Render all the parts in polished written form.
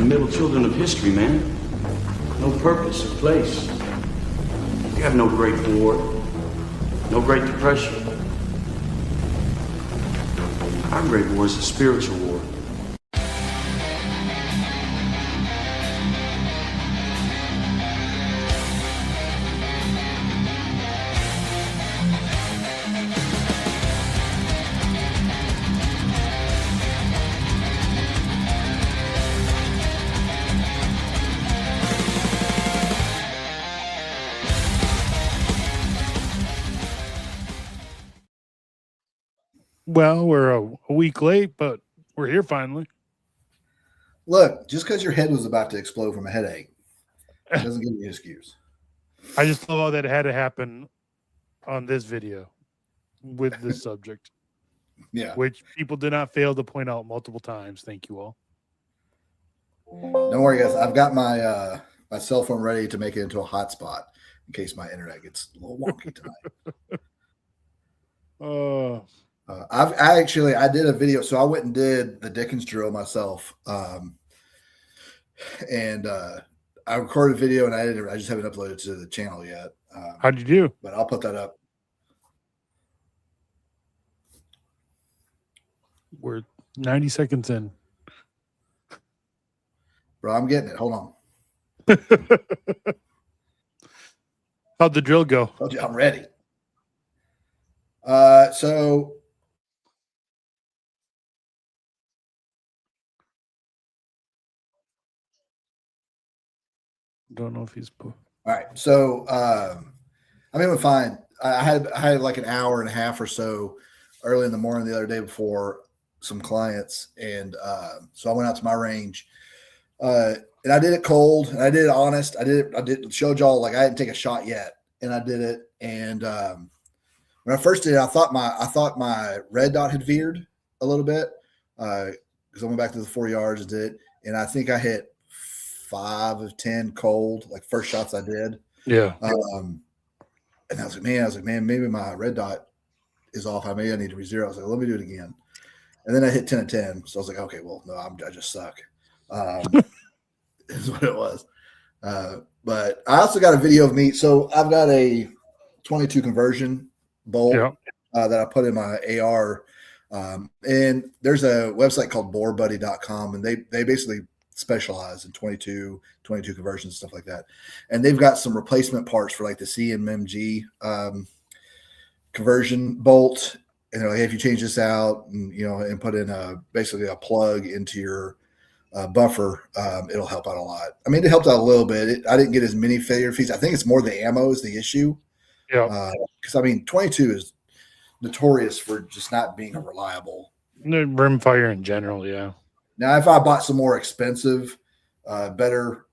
middle children of history, man. No purpose or place. We have no Great War, no Great Depression. Our Great War is a spiritual war. Well, we're a week late, but we're here finally. Look, just because your head was about to explode from a headache doesn't give you an excuse. I just love how that had to happen on this video with this subject. Yeah. Which people did not fail to point out multiple times. Thank you all. Don't worry, guys. I've got my my cell phone ready to make it into a hotspot in case my internet gets a little wonky tonight. I did a video, so I went and did the Dickens drill myself, and I recorded a video and I just haven't uploaded it to the channel yet. How'd you do? But I'll put that up. We're 90 seconds in. Bro, I'm getting it. Hold on. How'd the drill go? Told you I'm ready. So don't know if he's all right. So I mean, we're fine. I had like an hour and a half or so early in the morning the other day before some clients, and so I went out to my range, and I did it cold, and I did it honest. I did showed y'all like I didn't take a shot yet, and I did it. And when I first did it, I thought my red dot had veered a little bit because I went back to the 4 yards and did it, and I think I hit 5 of 10 cold, like first shots I did. Yeah. And I was like, man, maybe my red dot is off. I need to re-zero. I was like, let me do it again. And then I hit 10 of 10. So I was like, okay, well, no, I just suck. Is what it was. But I also got a video of me. So I've got a 22 conversion bolt that I put in my AR. And there's a website called borebuddy.com, and they basically specialize in 22 conversions, stuff like that. And they've got some replacement parts for like the CMMG conversion bolt. And they're like, hey, if you change this out and put in basically a plug into your buffer, it'll help out a lot. I mean, it helped out a little bit. I didn't get as many failure feeds. I think it's more the ammo is the issue. Yeah. Because I mean, 22 is notorious for just not being a reliable rimfire in general. Yeah. Now, if I bought some more expensive, better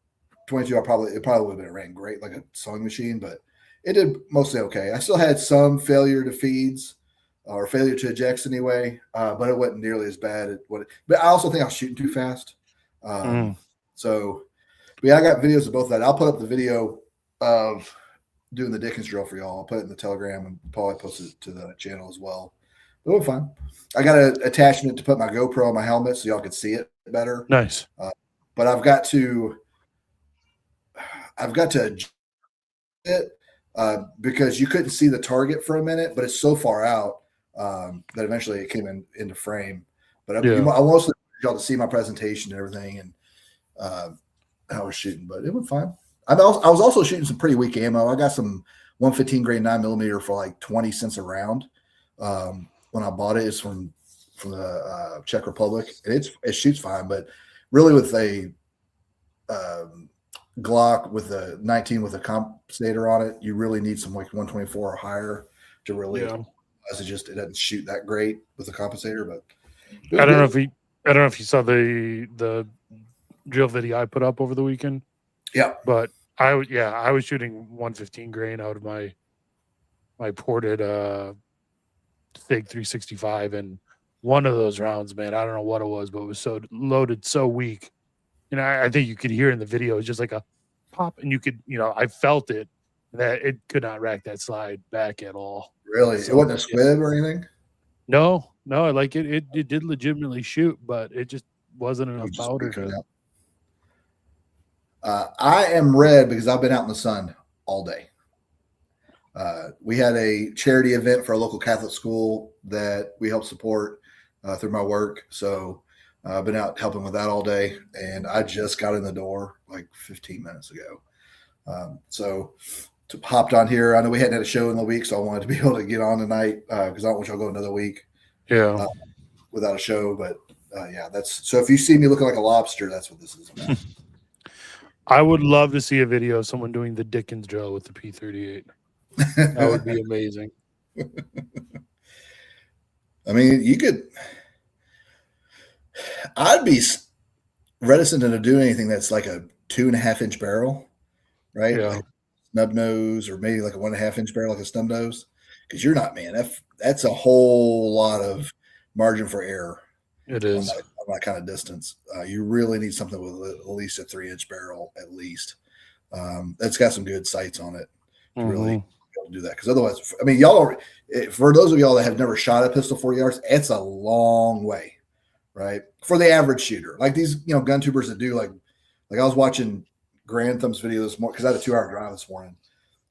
22, it probably would have been ran great, like a sewing machine, but it did mostly okay. I still had some failure to feeds or failure to ejects anyway, but it wasn't nearly as bad. But I also think I was shooting too fast. So, but yeah, I got videos of both of that. I'll put up the video of doing the Dickens drill for y'all. I'll put it in the Telegram and probably post it to the channel as well. But we're fine. I got an attachment to put my GoPro on my helmet so y'all can see it better. Nice. But I've got to adjust it because you couldn't see the target for a minute, but it's so far out that eventually it came into frame. But I mostly y'all to see my presentation and everything and how I was shooting, but it went fine. I was also shooting some pretty weak ammo. I got some 115 grain 9mm for like 20 cents a round. When I bought it, it's from the Czech Republic, and it shoots fine, but really with a Glock with a 19 with a compensator on it, you really need some like 124 or higher to really. It doesn't shoot that great with a compensator, but I don't know if you saw the drill video I put up over the weekend. Yeah, but I was shooting 115 grain out of my ported Sig 365, and one of those rounds, man, I don't know what it was, but it was so loaded, so weak. And I think you could hear in the video, it's just like a pop, and you could, I felt it that it could not rack that slide back at all. Really? So, it wasn't a squib or anything? No, like it did legitimately shoot, but it just wasn't enough powder to. I am red because I've been out in the sun all day. We had a charity event for a local Catholic school that we help support through my work. So I've been out helping with that all day, and I just got in the door like 15 minutes ago. So hopped on here. I know we hadn't had a show in the week, so I wanted to be able to get on tonight because I don't want y'all to go another week without a show. But yeah, that's so. If you see me looking like a lobster, that's what this is about. I would love to see a video of someone doing the Dickens drill with the P-38. That would be amazing. I mean, you could. I'd be reticent to do anything that's like a 2.5-inch barrel, right? Yeah. Like snub nose, or maybe like a 1.5-inch barrel, like a snub nose, because you're not, man. That's a whole lot of margin for error. It is on that kind of distance. You really need something with at least a 3-inch barrel, at least. That's got some good sights on it to really be able to do that. Because otherwise, I mean, y'all, for those of y'all that have never shot a pistol 40 yards, it's a long way, right? For the average shooter, like these, gun tubers that do like I was watching Grantham's video this morning because I had a 2-hour drive this morning.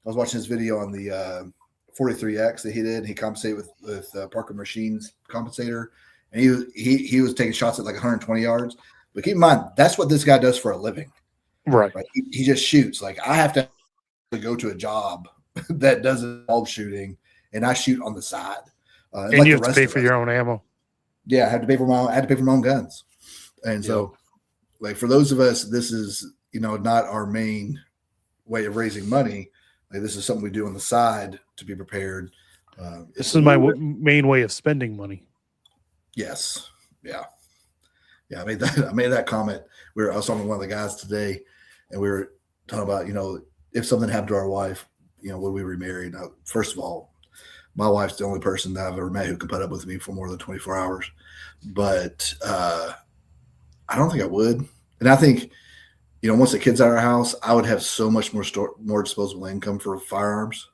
I was watching his video on the 43X that he did. He compensated with Parker Machine's compensator. And he was taking shots at like 120 yards. But keep in mind, that's what this guy does for a living. right. He just shoots. Like I have to go to a job that doesn't involve shooting, and I shoot on the side. And like you have to pay for your own ammo. Yeah, I had to pay for my own guns. And so, like for those of us, this is not our main way of raising money. Like this is something we do on the side to be prepared. This is my main way of spending money. Yes. Yeah. I made that comment. I was talking to one of the guys today, and we were talking about, if something happened to our wife, would we remarry? Now, first of all, my wife's the only person that I've ever met who can put up with me for more than 24 hours. But I don't think I would. And I think, once the kids out of our house, I would have so much more disposable income for firearms.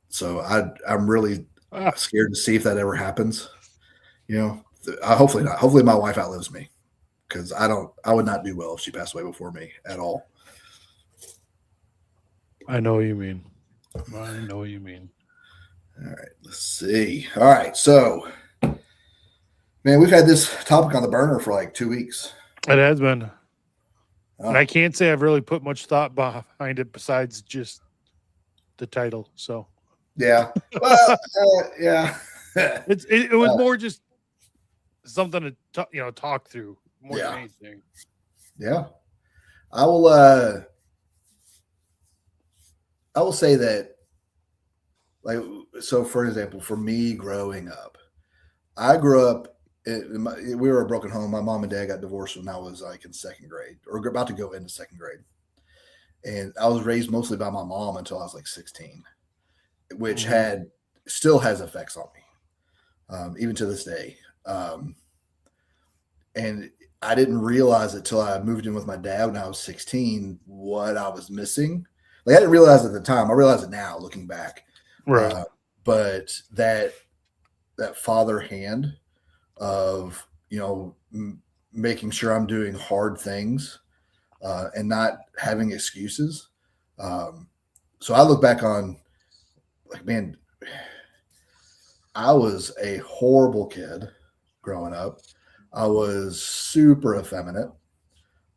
So I'm really scared to see if that ever happens. Hopefully not. Hopefully my wife outlives me, because I would not do well if she passed away before me at all. I know what you mean. I know what you mean. All right, let's see. All right, so, man, we've had this topic on the burner for like 2 weeks. It has been. And I can't say I've really put much thought behind it besides just the title. So, yeah. Well, yeah. It was more just something to talk through more than anything. Yeah. I will say that, like, so for example, for me growing up, I grew up, we were a broken home. My mom and dad got divorced when I was like in 2nd grade, or about to go into 2nd grade. And I was raised mostly by my mom until I was like 16, which still has effects on me, even to this day. And I didn't realize it till I moved in with my dad when I was 16, what I was missing. Like I didn't realize it at the time. I realize it now looking back. Right. But that father hand of, making sure I'm doing hard things and not having excuses. So I look back on, like, man, I was a horrible kid growing up. I was super effeminate.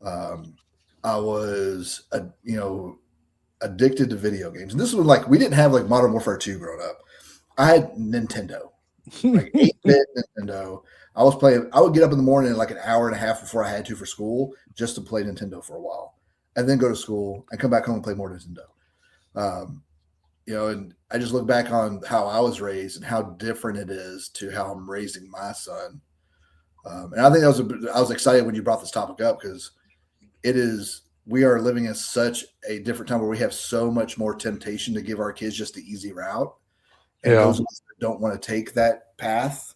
I was, addicted to video games. And this was like, we didn't have like Modern Warfare 2 growing up. I had Nintendo, like 8-bit Nintendo. I would get up in the morning like an hour and a half before I had to for school just to play Nintendo for a while, and then go to school and come back home and play more Nintendo. And I just look back on how I was raised and how different it is to how I'm raising my son. And I think I was excited when you brought this topic up, because we are living in such a different time where we have so much more temptation to give our kids just the easy route. And those of us that don't want to take that path,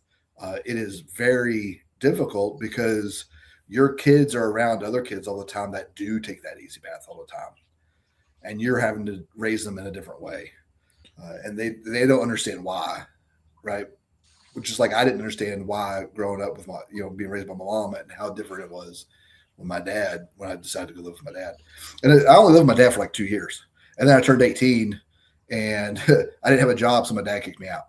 it is very difficult, because your kids are around other kids all the time that do take that easy path all the time. And you're having to raise them in a different way. And they don't understand why, right? Which is like, I didn't understand why growing up with being raised by my mom and how different it was with my dad when I decided to go live with my dad. And I only lived with my dad for like 2 years. And then I turned 18 and I didn't have a job. So my dad kicked me out.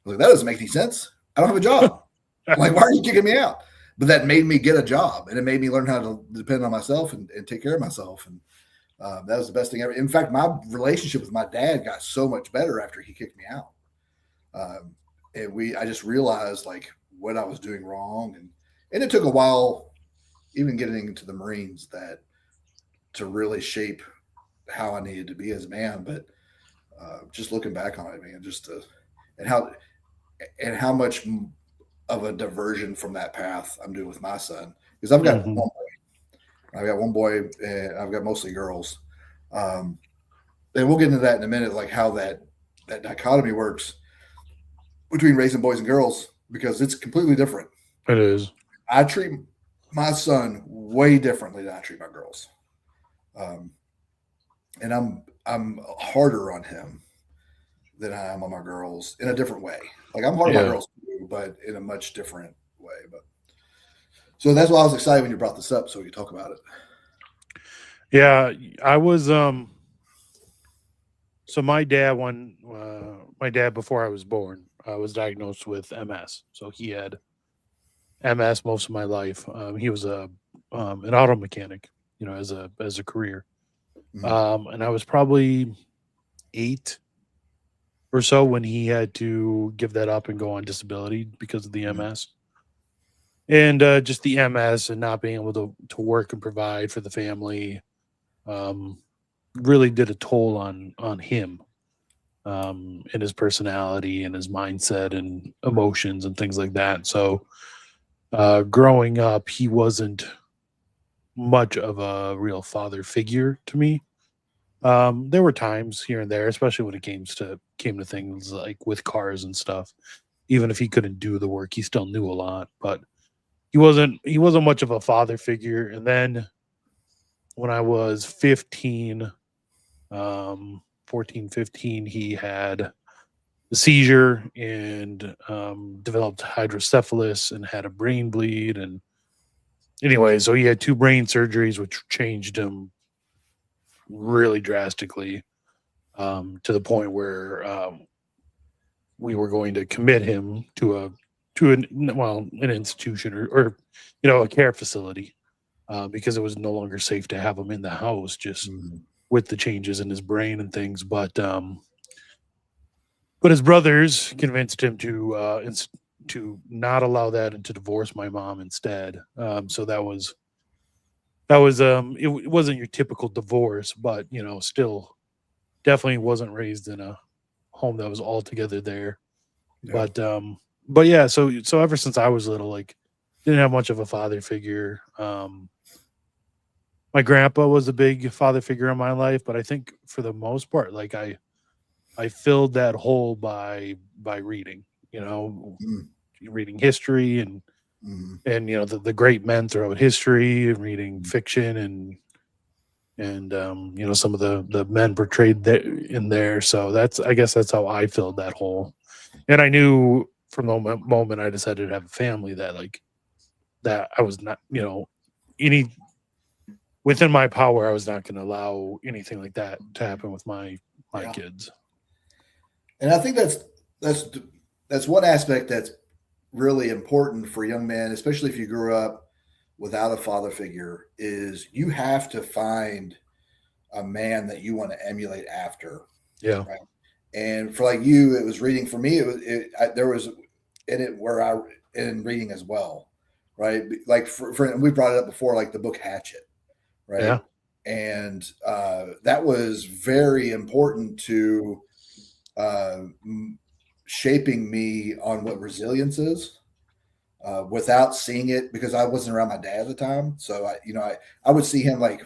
I was like, that doesn't make any sense. I don't have a job. I'm like, why are you kicking me out? But that made me get a job, and it made me learn how to depend on myself and take care of myself. And that was the best thing ever. In fact, my relationship with my dad got so much better after he kicked me out. And I just realized like what I was doing wrong. And it took a while, even getting into the Marines, to really shape how I needed to be as a man. But just looking back on it, man, and how much of a diversion from that path I'm doing with my son, because I've got one boy. I've got one boy, and I've got mostly girls. And we'll get into that in a minute, like how that dichotomy works between raising boys and girls, because it's completely different. It is. I treat my son way differently than I treat my girls. And I'm harder on him than I am on my girls in a different way. Like I'm hard on my girls too, but in a much different way. But so that's why I was excited when you brought this up, so we could talk about it. Yeah, I was so my dad before I was born was diagnosed with MS. So he had MS most of my life. He was an auto mechanic, as a career. And I was probably 8 or so when he had to give that up and go on disability because of the MS. And just the MS and not being able to work and provide for the family really did a toll on him, and his personality and his mindset and emotions and things like that. So growing up, he wasn't much of a real father figure to me. There were times here and there, especially when it came to things like with cars and stuff. Even if he couldn't do the work, he still knew a lot, but he wasn't much of a father figure. And then when I was 15, 14, 15, he had a seizure and developed hydrocephalus and had a brain bleed. And anyway, so he had 2 brain surgeries, which changed him really drastically, to the point where we were going to commit him to an institution or a care facility, because it was no longer safe to have him in the house just with the changes in his brain and things. But his brothers convinced him to not allow that and to divorce my mom instead. So that was it wasn't your typical divorce, but still definitely wasn't raised in a home that was all together there. Yeah. But yeah, so ever since I was little, like didn't have much of a father figure. My grandpa was a big father figure in my life, but I think for the most part, like I filled that hole by reading, reading history and the great men throughout history, and reading fiction and some of the men portrayed in there. So I guess that's how I filled that hole. And I knew from the moment I decided to have a family that I was not, within my power, I was not going to allow anything like that to happen with my kids. And I think that's one aspect that's really important for young men, especially if you grew up without a father figure, is you have to find a man that you want to emulate after. Yeah. Right? And for like you, it was reading. For me, there was in it in reading as well, right? Like for we brought it up before, like the book Hatchet, right? Yeah. And that was very important to shaping me on what resilience without seeing it, because I wasn't around my dad at the time. So I would see him like,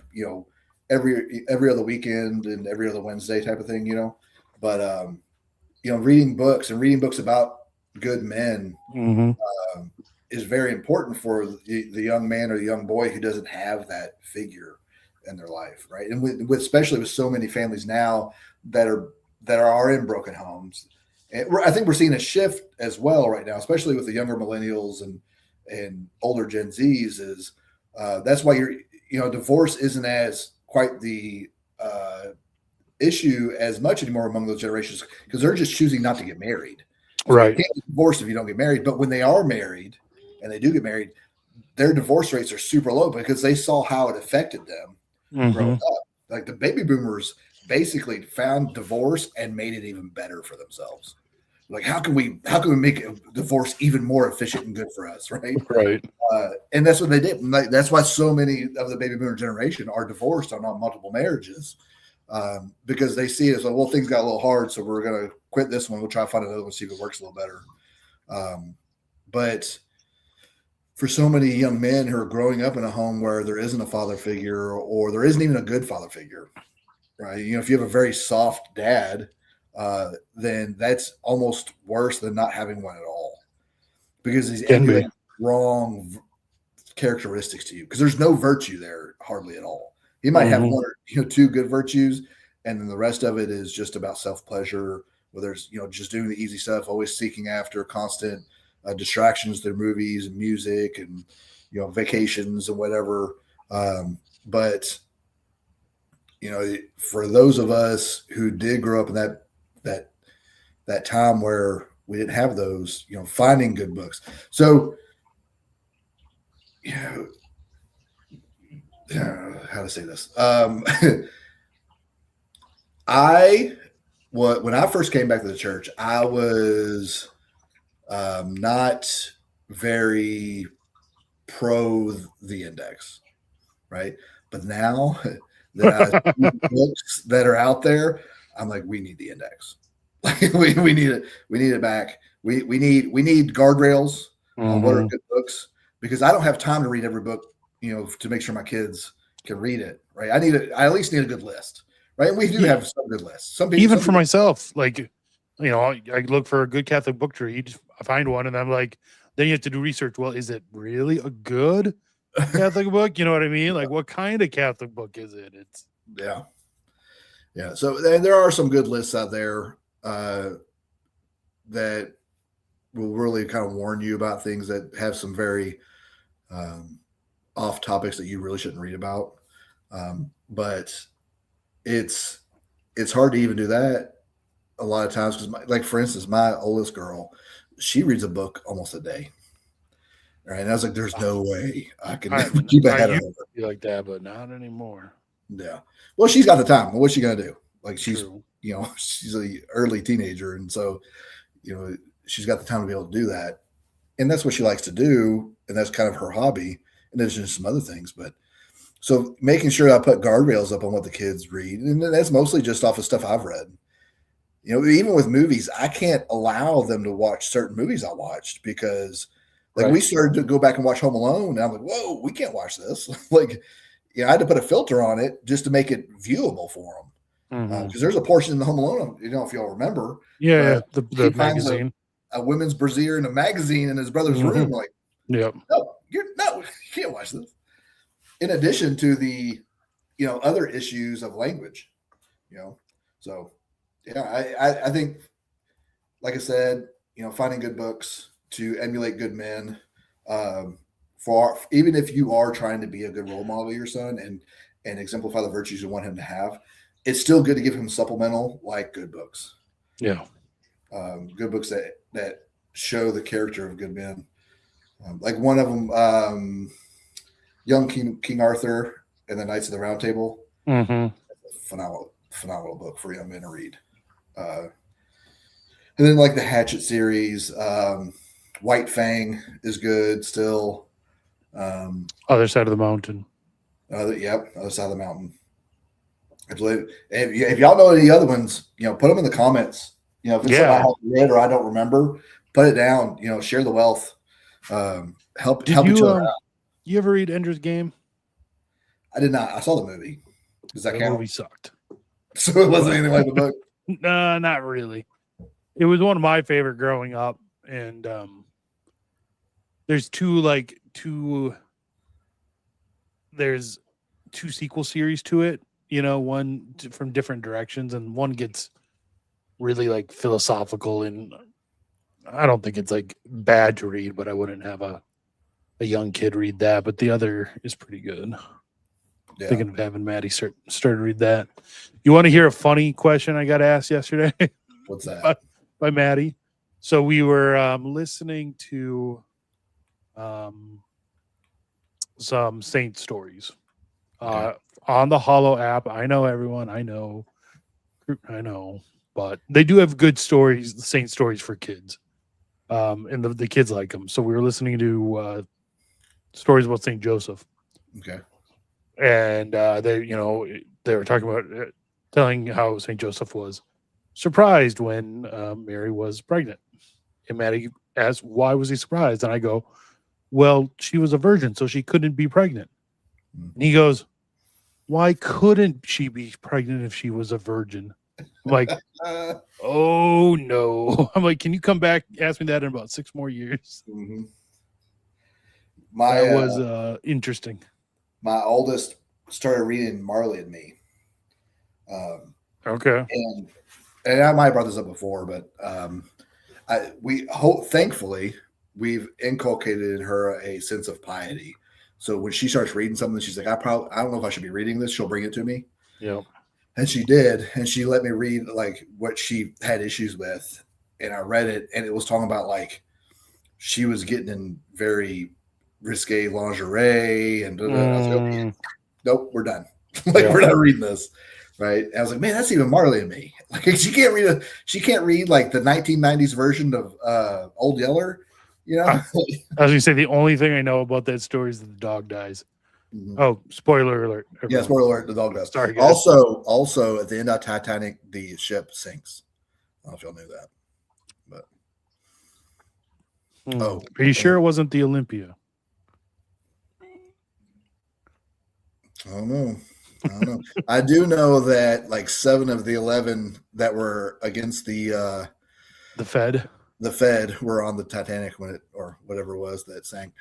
every other weekend and every other Wednesday type of thing, but reading books about good men is very important for the young man or the young boy who doesn't have that figure in their life. Right. And especially with so many families now that are in broken homes. And I think we're seeing a shift as well right now, especially with the younger millennials and older Gen Zs, is That's why divorce isn't as quite the issue as much anymore among those generations because they're just choosing not to get married. So Right. you can't get divorced if you don't get married. But when they are married and they do get married, their divorce rates are super low because they saw how it affected them growing up. Like the baby boomers basically found divorce and made it even better for themselves. Like how can we make a divorce even more efficient and good for us, right? Right. And that's what they did. Like, that's why so many of the baby boomer generation are divorced on multiple marriages. Because they see it as like, well, things got a little hard, so we're going to quit this one. We'll try to find another one, see if it works a little better. But for so many young men who are growing up in a home where there isn't a father figure or there isn't even a good father figure, right? If you have a very soft dad, then that's almost worse than not having one at all because he's emulating wrong characteristics to you because there's no virtue there hardly at all. He might have one or two good virtues, and then the rest of it is just about self-pleasure, where there's, just doing the easy stuff, always seeking after constant distractions through movies and music and, vacations and whatever. But, for those of us who did grow up in that time where we didn't have those, finding good books. So, how to say this? When I first came back to the church, I was not very pro the index, right? But now that I see books that are out there, I'm like, we need the index. Like we need it. We need it back. We need guardrails on what are good books because I don't have time to read every book, to make sure my kids can read it, right? I at least need a good list, right? And we do have some good lists. Some people, even for myself, like, I look for a good Catholic book to read. I find one, and I'm like, then you have to do research. Well, is it really a good Catholic book? You know what I mean? Like, what kind of Catholic book is it? It's yeah. So there are some good lists out there that will really kind of warn you about things that have some very off topics that you really shouldn't read about. But it's hard to even do that a lot of times because, like, for instance, my oldest girl, she reads a book almost a day. Right. And I was like, there's no way I can keep ahead of her. Be like that, but not anymore. Yeah. Well, she's got the time. What's she going to do? Like, she's she's an early teenager. And so, she's got the time to be able to do that. And that's what she likes to do. And that's kind of her hobby. And there's just some other things. But so making sure I put guardrails up on what the kids read. And that's mostly just off of stuff I've read. Even with movies, I can't allow them to watch certain movies I watched because we started to go back and watch Home Alone. And I'm like, whoa, we can't watch this. I had to put a filter on it just to make it viewable for them. Because there's a portion in the Home Alone, if y'all remember. Yeah, the magazine. A women's brassiere and a magazine in his brother's room. Like, yep. No, you can't watch this. In addition to the, other issues of language, So, yeah, I think, like I said, finding good books to emulate good men, for even if you are trying to be a good role model of your son and exemplify the virtues you want him to have, it's still good to give him supplemental, like good books. Yeah. Good books that show the character of good men. Like one of them, Young King Arthur and the Knights of the Round Table. Phenomenal book for young men to read. And then like the Hatchet series, White Fang is good still. Other Side of the Mountain. Other Side of the Mountain. If y'all know any other ones, put them in the comments. If it's something I haven't read or I don't remember, put it down. Share the wealth. Help each other out. You ever read Ender's Game? I did not. I saw the movie. Does that count? The movie sucked. So it wasn't anything like the book? No, not really. It was one of my favorite growing up. And there's there's two sequel series to it, one from different directions, and one gets really like philosophical, and I don't think it's like bad to read, but I wouldn't have a a young kid read that, but the other is pretty good. Yeah. Thinking of having Maddie start to read that. You want to hear a funny question I got asked yesterday What's that? by Maddie? So we were listening to some saint stories on the Hollow app. I know everyone. I know, but they do have good stories, saint stories for kids, and the kids like them. So we were listening to stories about Saint Joseph. Okay. And they were talking about telling how Saint Joseph was surprised when Mary was pregnant. And Maddie asked, why was he surprised? And I go, well, she was a virgin, so she couldn't be pregnant. And he goes, why couldn't she be pregnant if she was a virgin? I'm like, oh no. I'm like, can you come back, ask me that in about 6 more years? Mm-hmm. That was interesting. My oldest started reading Marley and Me. Okay. And I might have brought this up before, but thankfully, we've inculcated in her a sense of piety. So when she starts reading something, she's like, I don't know if I should be reading this. She'll bring it to me. Yeah. And she did. And she let me read like what she had issues with. And I read it, and it was talking about like she was getting in very risque lingerie and I was like, nope, we're done. We're not reading this. Right. And I was like, man, that's even Marley and Me. Like she can't read like the 1990s version of Old Yeller. You know, I was gonna say the only thing I know about that story is that the dog dies. Mm-hmm. Oh, spoiler alert! Everyone. Yeah, spoiler alert. The dog dies. Sorry, guys. Also, at the end of Titanic, the ship sinks. I don't know if y'all knew that, but are you sure it wasn't the Olympia? I don't know. I do know that like 7 of the 11 that were against the Fed were on the Titanic when it, or whatever it was that sank.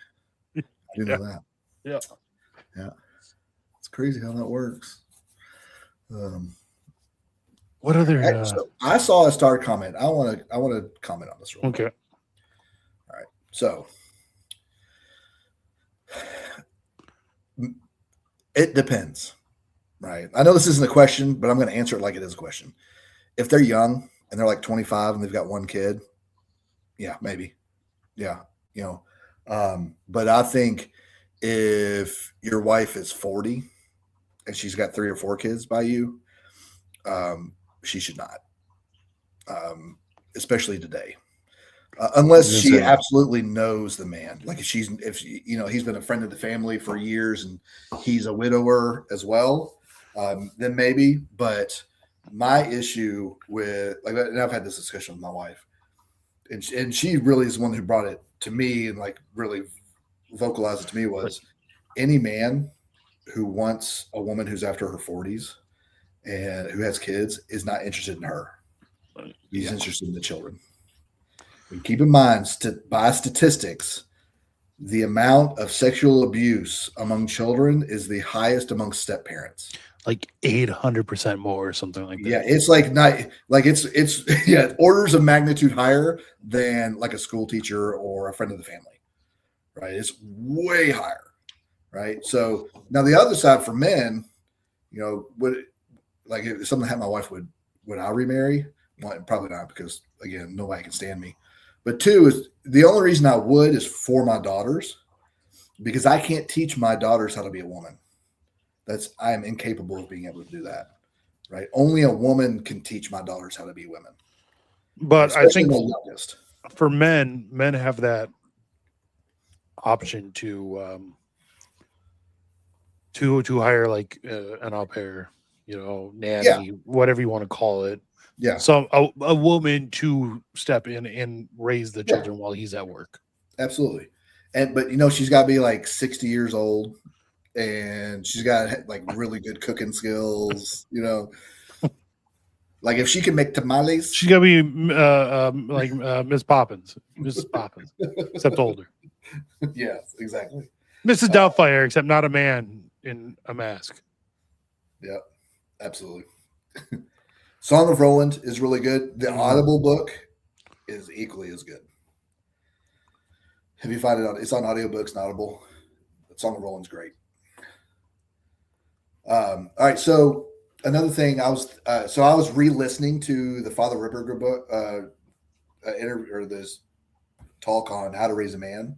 I do know that. Yeah. It's crazy how that works. What other? So I saw a star comment. I want to comment on this real quick. Okay. All right. So it depends. Right. I know this isn't a question, but I'm going to answer it like it is a question. If they're young and they're like 25 and they've got 1 kid, yeah, maybe. Yeah. But I think if your wife is 40 and she's got 3 or 4 kids by you, she should not, especially today. Unless she absolutely knows the man, like if he's been a friend of the family for years and he's a widower as well, then maybe. But my issue with and I've had this discussion with my wife, and she really is the one who brought it to me and like really vocalized it to me was any man who wants a woman who's after her 40s and who has kids is not interested in her. He's interested in the children. And keep in mind, by statistics, the amount of sexual abuse among children is the highest among step parents. Like 800% more or something like that. Yeah, it's like it's orders of magnitude higher than like a school teacher or a friend of the family. Right? It's way higher. Right? So now the other side for men, if something happened, my wife would I remarry? Well, probably not, because again, nobody can stand me. But 2 is the only reason I would is for my daughters, because I can't teach my daughters how to be a woman. I am incapable of being able to do that. Right? Only a woman can teach my daughters how to be women. But I think for men have that option to hire like an au pair, nanny, whatever you want to call it. Yeah. So a woman to step in and raise the children while he's at work. Absolutely. But she's got to be like 60 years old and she's got like really good cooking skills, like if she can make tamales, she's got to be like Miss Poppins, Mrs. Poppins, except older. Yes, exactly. Mrs. Doubtfire, except not a man in a mask. Yeah, absolutely. Song of Roland is really good. The Audible book is equally as good. If you find it on, it's on audiobooks and Audible. The Song of Roland's great. All right, so another thing, I was re-listening to the Father Ripperger book, interview, or this talk on how to raise a man.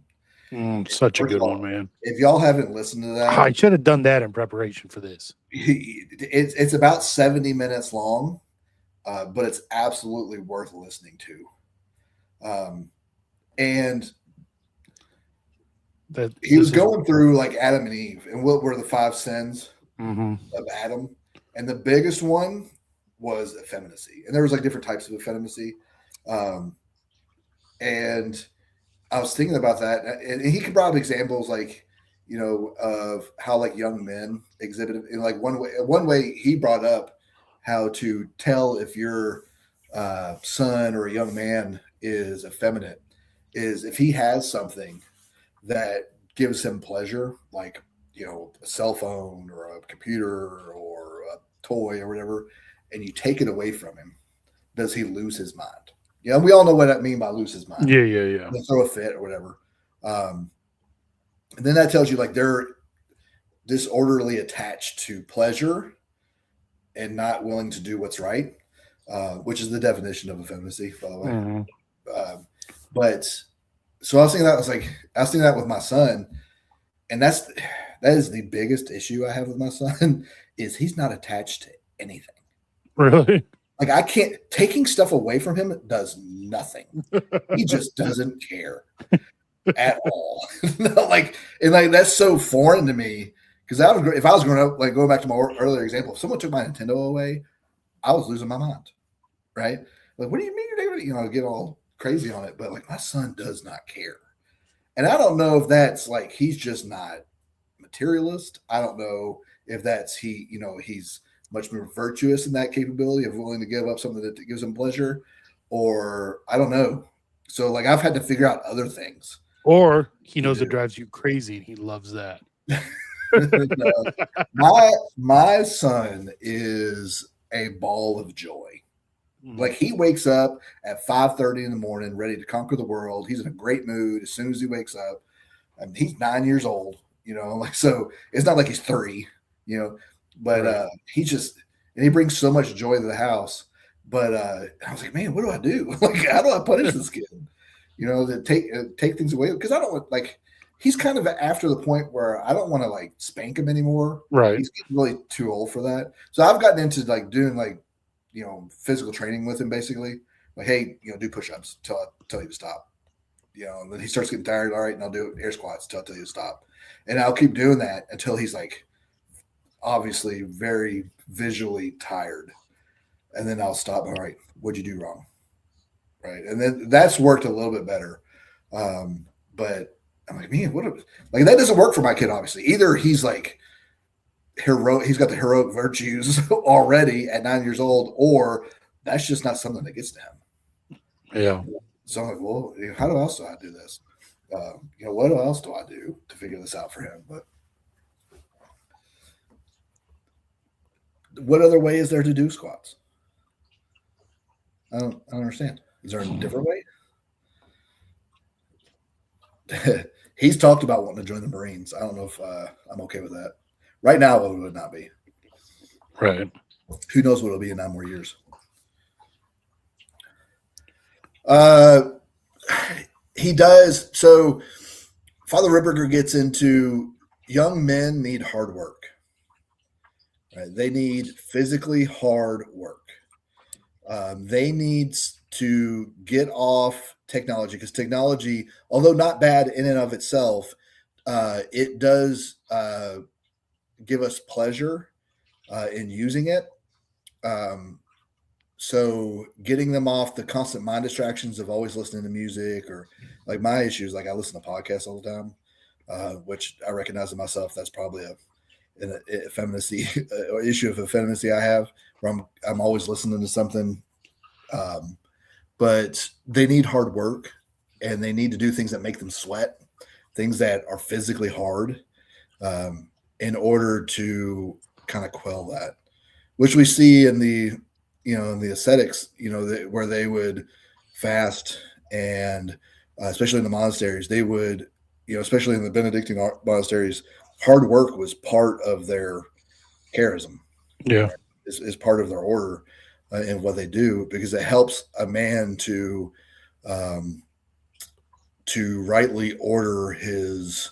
Such a good one, man. If y'all haven't listened to that, I should have done that in preparation for this. It's about 70 minutes long, but it's absolutely worth listening to. And he was going through like Adam and Eve and what were the 5 sins of Adam. And the biggest one was effeminacy. And there was like different types of effeminacy. And I was thinking about that. And he could bring up examples like, of how like young men exhibited in like one way he brought up how to tell if your son or a young man is effeminate is if he has something that gives him pleasure, like, a cell phone or a computer or a toy or whatever, and you take it away from him, does he lose his mind? Yeah, we all know what I mean by lose his mind. Yeah. They throw a fit or whatever. And then that tells you like they're disorderly attached to pleasure and not willing to do what's right, which is the definition of effeminacy, by the way. But so I was thinking that with my son, and that is the biggest issue I have with my son is he's not attached to anything. Really? Like I can't taking stuff away from him does nothing. He just doesn't care at all. That's so foreign to me because if I was growing up, like going back to my earlier example, if someone took my Nintendo away, I was losing my mind. Right? Like, what do you mean you're taking it? Get all crazy on it. But like my son does not care. And I don't know if that's like he's just not materialist. I don't know if that's he's much more virtuous in that capability of willing to give up something that gives him pleasure, or I don't know. So like I've had to figure out other things. Or he knows it drives you crazy and he loves that. My son is a ball of joy. Like he wakes up at 5:30 in the morning, ready to conquer the world. He's in a great mood as soon as he wakes up. And he's 9 years old, so it's not like he's 3, but right. He brings so much joy to the house. But I was like, man, what do I do? Like, how do I punish this kid? To take things away because I don't like. He's kind of after the point where I don't want to like spank him anymore. Right. He's getting really too old for that. So I've gotten into like doing like, physical training with him basically. Like, hey, do push-ups till I tell you to stop. And then he starts getting tired. All right, and I'll do air squats till I tell you to stop. And I'll keep doing that until he's like obviously very visually tired. And then I'll stop. All right, what'd you do wrong? Right. And then that's worked a little bit better. But I'm like, man, like that doesn't work for my kid, obviously. Either he's like heroic, he's got the heroic virtues already at 9 years old, or that's just not something that gets to him. Yeah. So I'm like, well, how else do I do this? What else do I do to figure this out for him? But what other way is there to do squats? I don't understand. Is there a different way? He's talked about wanting to join the Marines. I don't know if I'm okay with that. Right now, it would not be. Right. Who knows what it'll be in 9 more years? He does. So Father Ripperger gets into young men need hard work. Right? They need physically hard work. They need to get off technology because technology, although not bad in and of itself, it does give us pleasure in using it. So getting them off the constant mind distractions of always listening to music, or like my issues, like I listen to podcasts all the time, which I recognize in myself. That's probably an effeminacy issue of effeminacy I have, where I'm always listening to something. But they need hard work, and they need to do things that make them sweat, things that are physically hard, in order to kind of quell that, which we see in the ascetics, where they would fast and especially in the monasteries, they would, especially in the Benedictine monasteries, hard work was part of their charism, Yeah. is part of their order in what they do, because it helps a man to rightly order his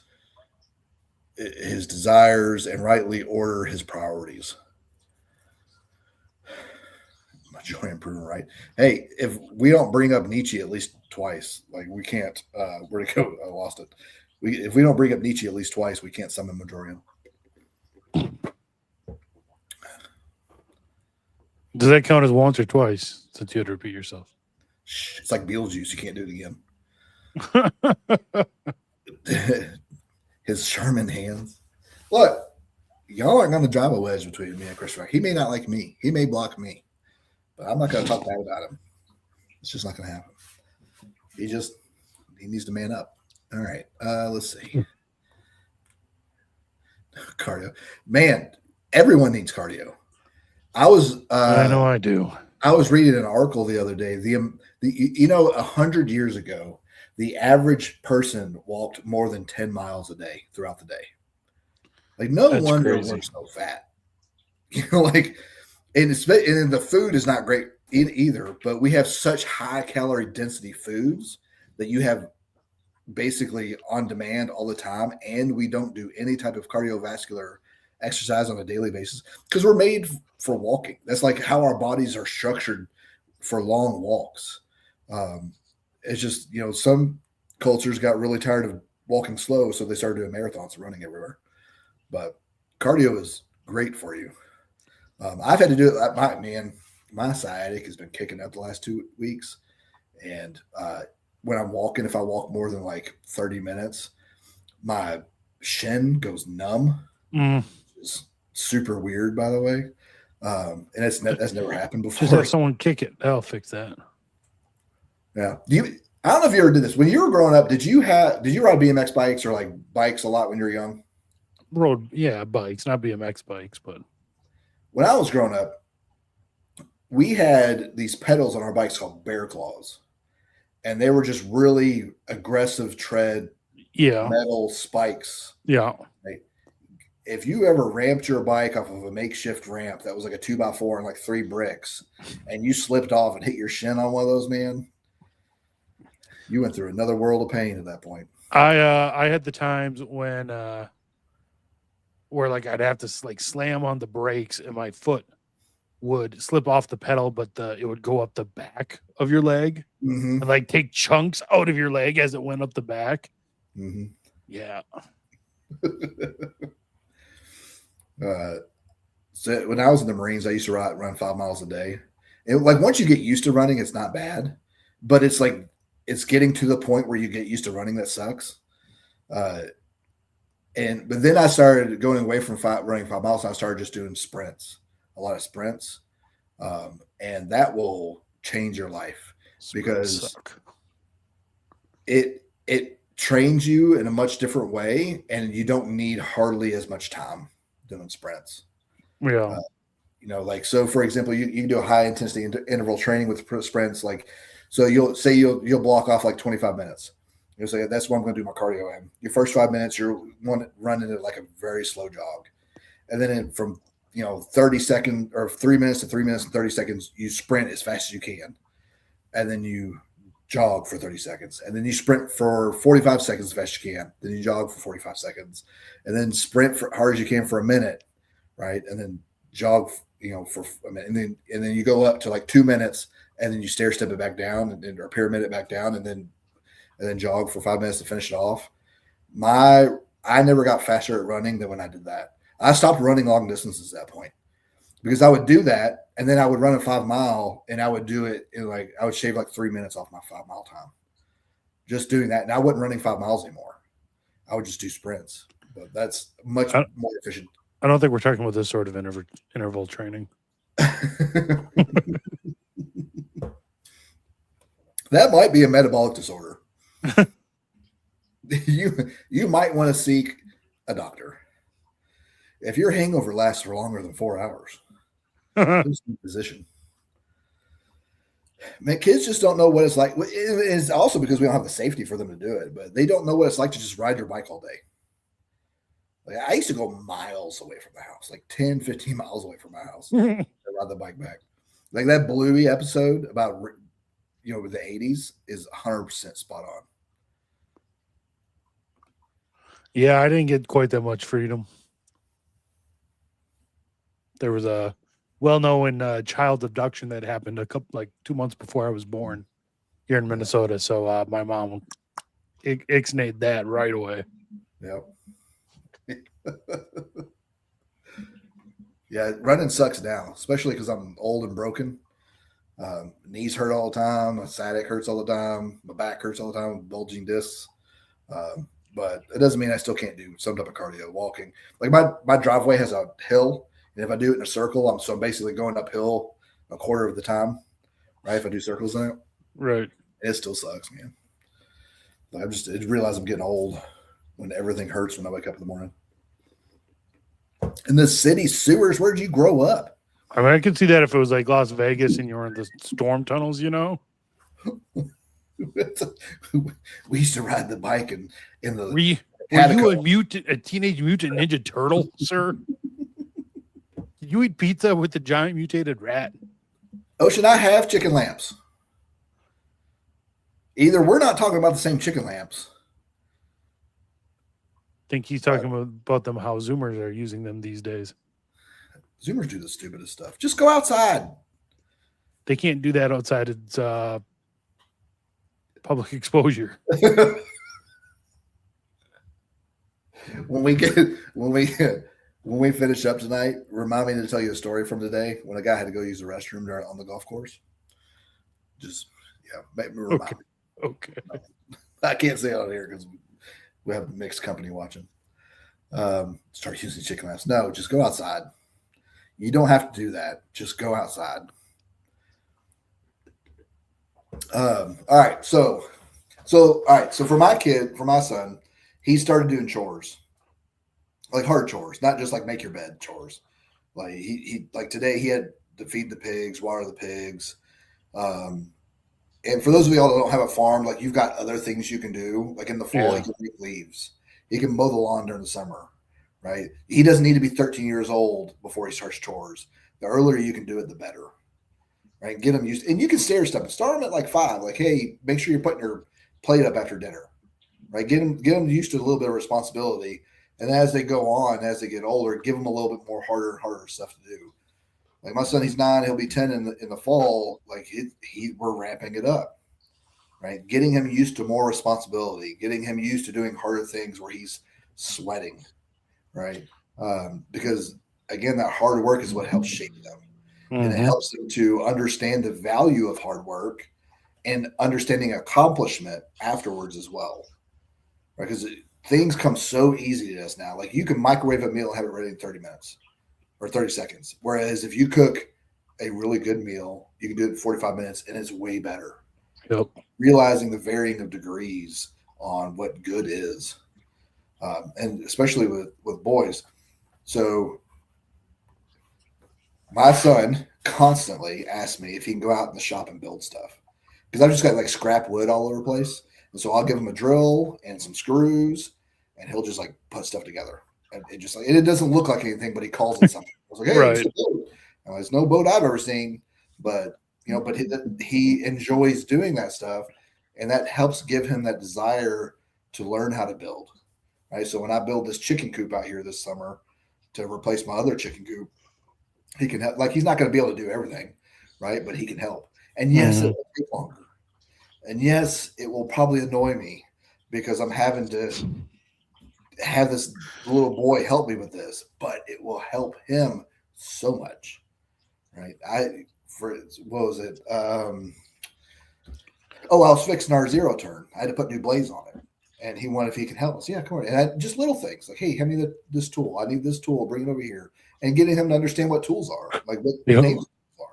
desires and rightly order his priorities. Joy improvement, right? Hey, if we don't bring up Nietzsche at least twice, like we can't. Where to go? I lost it. If we don't bring up Nietzsche at least twice, we can't summon Majorian. Does that count as once or twice? Since you had to repeat yourself. It's like Beetlejuice. You can't do it again. His Sherman hands. Look, y'all aren't going to drive a wedge between me and Chris Rock. He may not like me. He may block me. But I'm not going to talk bad about him. It's just not going to happen. He needs to man up. All right. Let's see. Cardio. Man, everyone needs cardio. I know I do. I was reading an article the other day. 100 years ago, the average person walked more than 10 miles a day throughout the day. Like, no wonder we're so fat. And the food is not great either, but we have such high calorie density foods that you have basically on demand all the time. And we don't do any type of cardiovascular exercise on a daily basis because we're made for walking. That's like how our bodies are structured for long walks. It's just, some cultures got really tired of walking slow, so they started doing marathons and running everywhere. But cardio is great for you. I've had to do it. My sciatic has been kicking up the last 2 weeks. And when I'm walking, if I walk more than like 30 minutes, my shin goes numb. It's super weird, by the way. And that's never happened before. Just have someone kick it. That'll fix that. Yeah. I don't know if you ever did this. When you were growing up, did you ride BMX bikes or like bikes a lot when you were young? Bikes, not BMX bikes, but when I was growing up, we had these pedals on our bikes called bear claws, and they were just really aggressive tread, metal spikes. Yeah. Right? If you ever ramped your bike off of a makeshift ramp that was like a 2x4 and like 3 bricks, and you slipped off and hit your shin on one of those, man, you went through another world of pain at that point. I had the times when where like I'd have to like slam on the brakes and my foot would slip off the pedal, but it would go up the back of your leg and like take chunks out of your leg as it went up the back. Mm-hmm. Yeah. So when I was in the Marines, I used to run 5 miles a day. And like once you get used to running, it's not bad, but it's like it's getting to the point where you get used to running that sucks. But then I started going away from running 5 miles. And I started just doing sprints, a lot of sprints, and that will change your life because it trains you in a much different way, and you don't need hardly as much time doing sprints. Yeah. Like, so for example, you can do a high intensity interval training with sprints. Like, so you'll block off like 25 minutes. You'll say, that's what I'm going to do my cardio in. Your first 5 minutes, you're running at like a very slow jog. And then from 30 seconds or 3 minutes to 3 minutes and 30 seconds, you sprint as fast as you can. And then you jog for 30 seconds. And then you sprint for 45 seconds as fast as you can. Then you jog for 45 seconds. And then sprint for hard as you can for a minute, right? And then jog, for a minute. And then you go up to like 2 minutes, and then you stair step it back down or pyramid it back down, and then jog for 5 minutes to finish it off. I never got faster at running than when I did that. I stopped running long distances at that point because I would do that, and then I would run a 5 mile, and I would do it in I would shave like 3 minutes off my 5 mile time just doing that. And I wasn't running 5 miles anymore. I would just do sprints, but that's much more efficient. I don't think we're talking about this sort of interval training. That might be a metabolic disorder. You might want to seek a doctor. If your hangover lasts for longer than 4 hours, just be a physician. Man, kids just don't know what it's like. It's also because we don't have the safety for them to do it, but they don't know what it's like to just ride your bike all day. Like I used to go miles away from the house, like 10, 15 miles away from my house to ride the bike back. Like that Bluey episode about, with the 80s is 100% spot on. Yeah, I didn't get quite that much freedom. There was a well-known child abduction that happened 2 months before I was born here in Minnesota. So my mom ixnayed that right away. Yep. Yeah, running sucks now, especially because I'm old and broken. Knees hurt all the time. My sciatic hurts all the time. My back hurts all the time with bulging discs. But it doesn't mean I still can't do some type of cardio, walking. Like my driveway has a hill, and if I do it in a circle, I'm basically going uphill a quarter of the time, right? If I do circles in it, right? It still sucks, man. I realize I'm getting old when everything hurts when I wake up in the morning. In the city sewers, where did you grow up? I mean, I could see that if it was like Las Vegas and you were in the storm tunnels, We used to ride the bike in the. Were you a teenage mutant ninja turtle, sir? Did you eat pizza with the giant mutated rat? Ocean, I have chicken lamps. Either we're not talking about the same chicken lamps. I think he's talking about them, how Zoomers are using them these days. Zoomers do the stupidest stuff. Just go outside. They can't do that outside. It's public exposure. When we finish up tonight, remind me to tell you a story from today when a guy had to go use the restroom on the golf course. Make me remind me. Okay. I can't say it on here because we have mixed company watching. Start using chicken lamps. No, just go outside. You don't have to do that. Just go outside. All right. So for my son, he started doing chores, like hard chores, not just like make your bed chores. Like he like today he had to feed the pigs, water the pigs. And for those of y'all that don't have a farm, like you've got other things you can do. Like in the fall, he can make leaves. He can mow the lawn during the summer, right? He doesn't need to be 13 years old before he starts chores. The earlier you can do it, the better, right? Get him used, and you can start him at like 5. Like, hey, make sure you're putting your plate up after dinner, right? Get them used to a little bit of responsibility. And as they go on, as they get older, give them a little bit more harder stuff to do. Like my son, he's 9, he'll be 10 in the fall. Like we're ramping it up, right? Getting him used to more responsibility, getting him used to doing harder things where he's sweating, right? Because again, that hard work is what helps shape them. Mm-hmm. And it helps them to understand the value of hard work and understanding accomplishment afterwards as well, right? Because things come so easy to us now. Like you can microwave a meal and have it ready in 30 minutes. Or 30 seconds. Whereas if you cook a really good meal, you can do it in 45 minutes and it's way better. Yep. Realizing the varying of degrees on what good is. And especially with boys. So my son constantly asks me if he can go out in the shop and build stuff. Because I've just got like scrap wood all over the place. And so I'll give him a drill and some screws and he'll just like put stuff together. And it doesn't look like anything, but he calls it something. I was like, hey, right. It's a boat. It's no boat I've ever seen, but he enjoys doing that stuff, and that helps give him that desire to learn how to build. Right. So when I build this chicken coop out here this summer to replace my other chicken coop, he can help. Like he's not going to be able to do everything, right? But he can help. And yes, it will take longer. And yes, it will probably annoy me because I'm having to have this little boy help me with this, but it will help him so much, right? What was it? I was fixing our zero turn. I had to put new blades on it, and he wanted if he could help us. Yeah, come on. And just little things like, hey, hand me this tool. I need this tool. Bring it over here, and getting him to understand what tools are, like what the names are.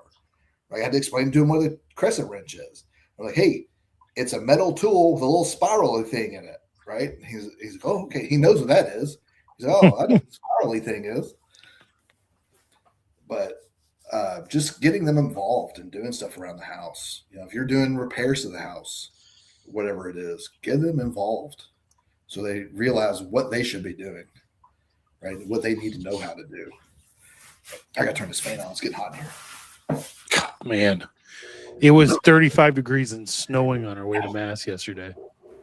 Right? I had to explain to him what a crescent wrench is. I'm like, hey, it's a metal tool with a little spiral thing in it. Right? He's like, oh, okay. He knows what that is. He's like, oh, I know what the spirally thing is. But just getting them involved and doing stuff around the house. If you're doing repairs to the house, whatever it is, get them involved so they realize what they should be doing, right? What they need to know how to do. I got to turn this fan on. It's getting hot in here. God, man, it was 35 degrees and snowing on our way to Mass yesterday.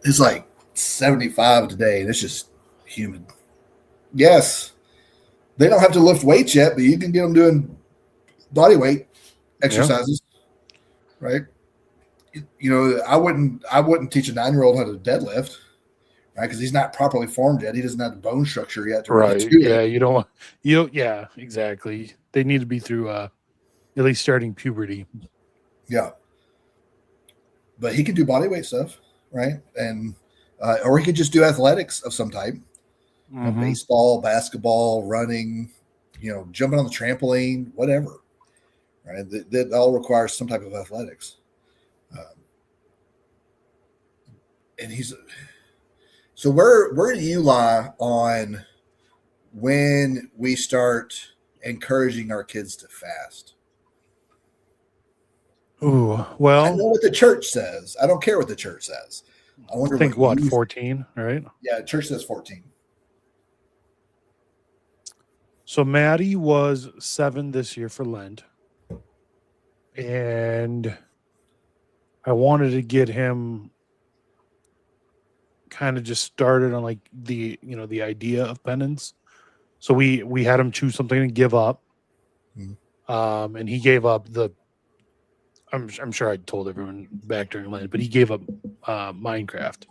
It's like 75 today, and it's just humid. Yes, they don't have to lift weights yet, but you can get them doing body weight exercises, right? I wouldn't teach a 9-year-old how to deadlift, right? Because he's not properly formed yet. He doesn't have the bone structure yet to really do it. Yeah, exactly. They need to be through at least starting puberty. Yeah, but he can do body weight stuff, right? And or he could just do athletics of some type, baseball, basketball, running, jumping on the trampoline, whatever. Right, that all requires some type of athletics, and so where do you lie on when we start encouraging our kids to fast? Ooh, well, I know what the church says. I don't care what the church says. I wonder. I think what 14, right? Yeah, the church says 14. So Maddie was 7 this year for Lent. And I wanted to get him kind of just started on like the idea of penance. So we had him choose something to give up. And he gave up I'm sure I told everyone back during Lent, but he gave up Minecraft.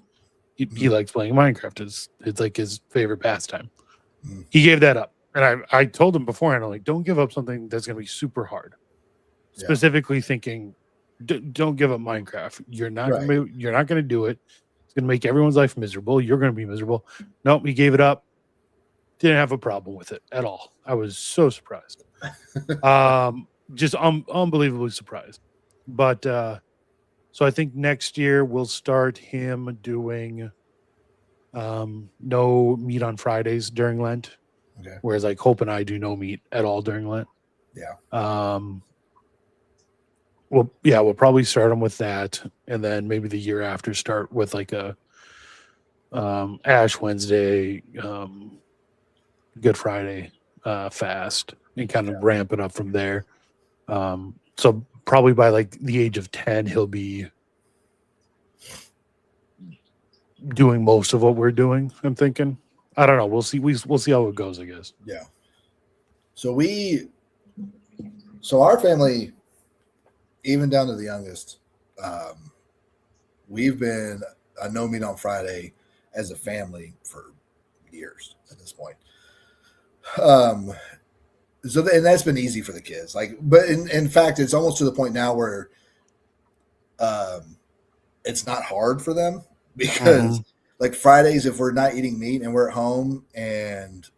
He likes playing Minecraft. It's like his favorite pastime. He gave that up. And I told him beforehand, I'm like, don't give up something that's going to be super hard. Specifically thinking, don't give up Minecraft. You're not going to do it. It's going to make everyone's life miserable. You're going to be miserable. Nope, he gave it up. Didn't have a problem with it at all. I was so surprised. Just unbelievably surprised. But so I think next year we'll start him doing no meat on Fridays during Lent. Okay. Whereas like Hope and I do no meat at all during Lent. Yeah. We'll probably start them with that, and then maybe the year after start with like a Ash Wednesday, Good Friday fast, and kind of ramp it up from there. So probably by like the age of 10, he'll be doing most of what we're doing. I'm thinking. I don't know. We'll see. We'll see how it goes, I guess. Yeah. So our family, even down to the youngest, we've been a no meat on Friday as a family for years at this point. And that's been easy for the kids. But in fact, it's almost to the point now where it's not hard for them because like Fridays, if we're not eating meat and we're at home and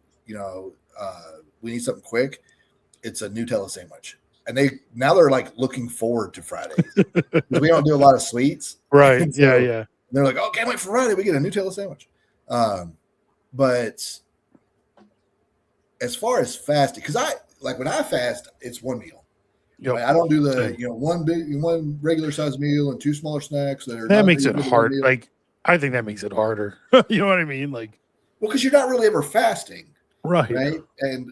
we need something quick, it's a Nutella sandwich. And they're like looking forward to Fridays. We don't do a lot of sweets. Right. So yeah. they're like, oh, can't wait for Friday. We get a Nutella sandwich. But as far as fasting, because when I fast, it's one meal. Yep. I don't do the one regular size meal and 2 smaller snacks that makes it hard. Like I think that makes it harder. You know what I mean? Like, well, because you're not really ever fasting, right? And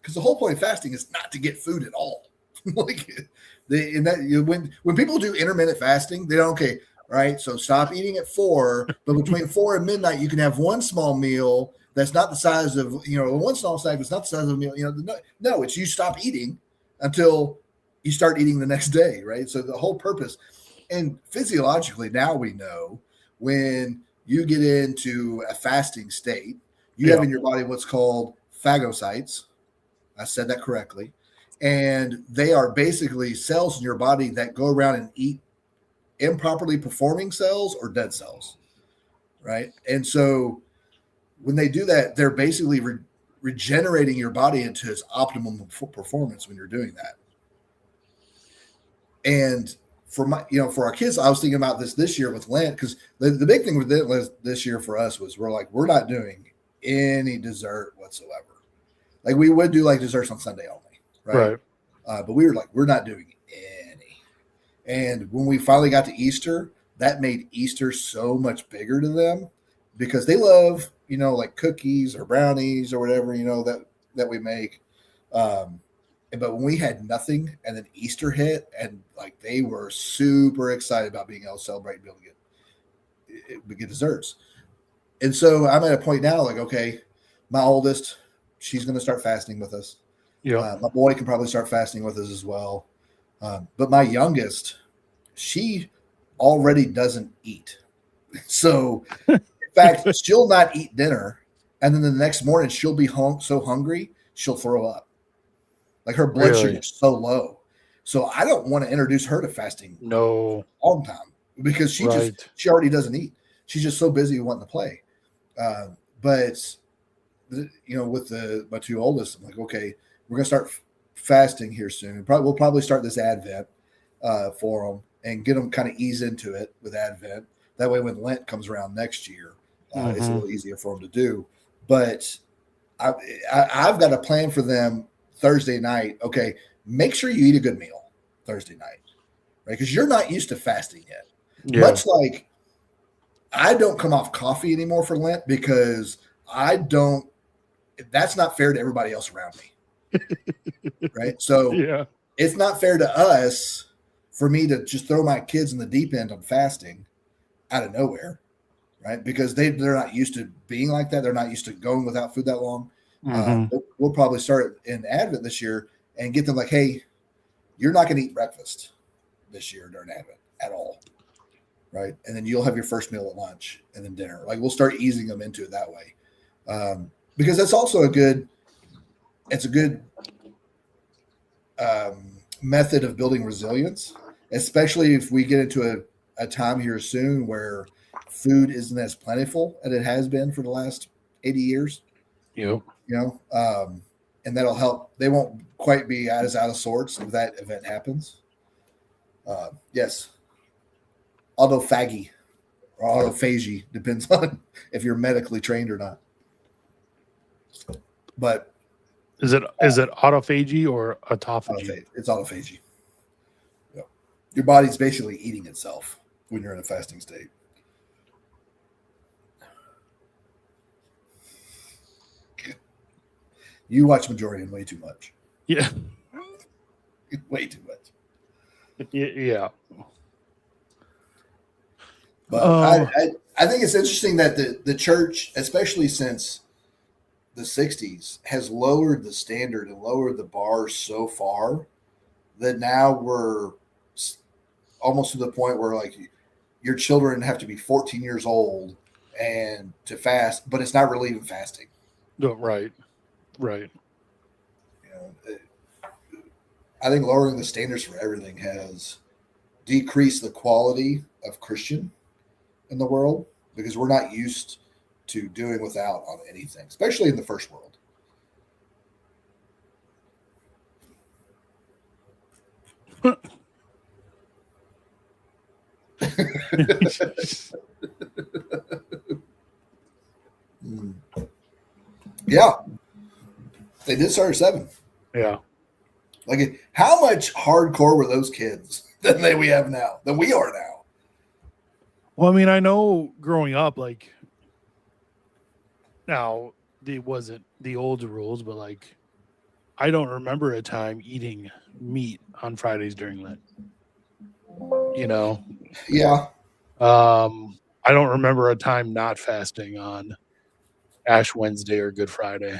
because the whole point of fasting is not to get food at all. When people do intermittent fasting, they don't right. So stop eating at 4, but between 4 and midnight, you can have one small meal that's not the size of one small snack that's not the size of a meal. No, it's you stop eating until you start eating the next day, right? So the whole purpose, and physiologically now we know when you get into a fasting state, you have in your body what's called phagocytes. I said that correctly. And they are basically cells in your body that go around and eat improperly performing cells or dead cells, right? And so when they do that, they're basically regenerating your body into its optimum performance when you're doing that. And for our kids, I was thinking about this year with Lent, because the big thing with this year for us was we're not doing any dessert whatsoever. Like we would do like desserts on Sunday only, right? But we were like, we're not doing any. And when we finally got to Easter, that made Easter so much bigger to them because they love, like cookies or brownies or whatever, that we make. But when we had nothing and then Easter hit and like they were super excited about being able to celebrate and be able to get desserts. And so I'm at a point now, like, okay, my oldest, she's going to start fasting with us. Yeah. My boy can probably start fasting with us as well. But my youngest, she already doesn't eat. So, in fact, she'll not eat dinner. And then the next morning, she'll be so hungry, she'll throw up. Like her blood sugar is so low. So I don't want to introduce her to fasting all the time because she already doesn't eat. She's just so busy wanting to play. But with my two oldest, I'm like, okay, we're going to start fasting here soon. We'll probably start this Advent for them and get them kind of ease into it with Advent. That way, when Lent comes around next year, it's a little easier for them to do. But I've got a plan for them Thursday night. Okay, make sure you eat a good meal Thursday night, right? Because you're not used to fasting yet. Yeah. Much like I don't come off coffee anymore for Lent because that's not fair to everybody else around me. Right. So it's not fair to us for me to just throw my kids in the deep end on fasting out of nowhere. Right. Because they're not used to being like that. They're not used to going without food that long. We'll probably start in Advent this year and get them like, hey, you're not going to eat breakfast this year during Advent at all. Right. And then you'll have your first meal at lunch and then dinner. Like we'll start easing them into it that way. Because that's also a good method of building resilience, especially if we get into a time here soon where food isn't as plentiful as it has been for the last 80 years. Yep. And that'll help. They won't quite be as out of sorts if that event happens. Yes. Autophagy or autophagy depends on if you're medically trained or not. But is it autophagy or autophagy? It's autophagy. Yeah. Your body's basically eating itself when you're in a fasting state. You watch Majorian way too much. Yeah. Way too much. Yeah. But I think it's interesting that the church, especially since the 60s, has lowered the standard and lowered the bar so far that now we're almost to the point where like your children have to be 14 years old and to fast, but it's not really even fasting. No, right. I think lowering the standards for everything has decreased the quality of Christian in the world because we're not used to doing without on anything, especially in the first world. Yeah. They did start at 7. Yeah. Like, how much hardcore were those kids than we have now, than we are now? Well, I mean, I know growing up, like, now it wasn't the old rules, but like, I don't remember a time eating meat on Fridays during Lent. Yeah. I don't remember a time not fasting on Ash Wednesday or Good Friday.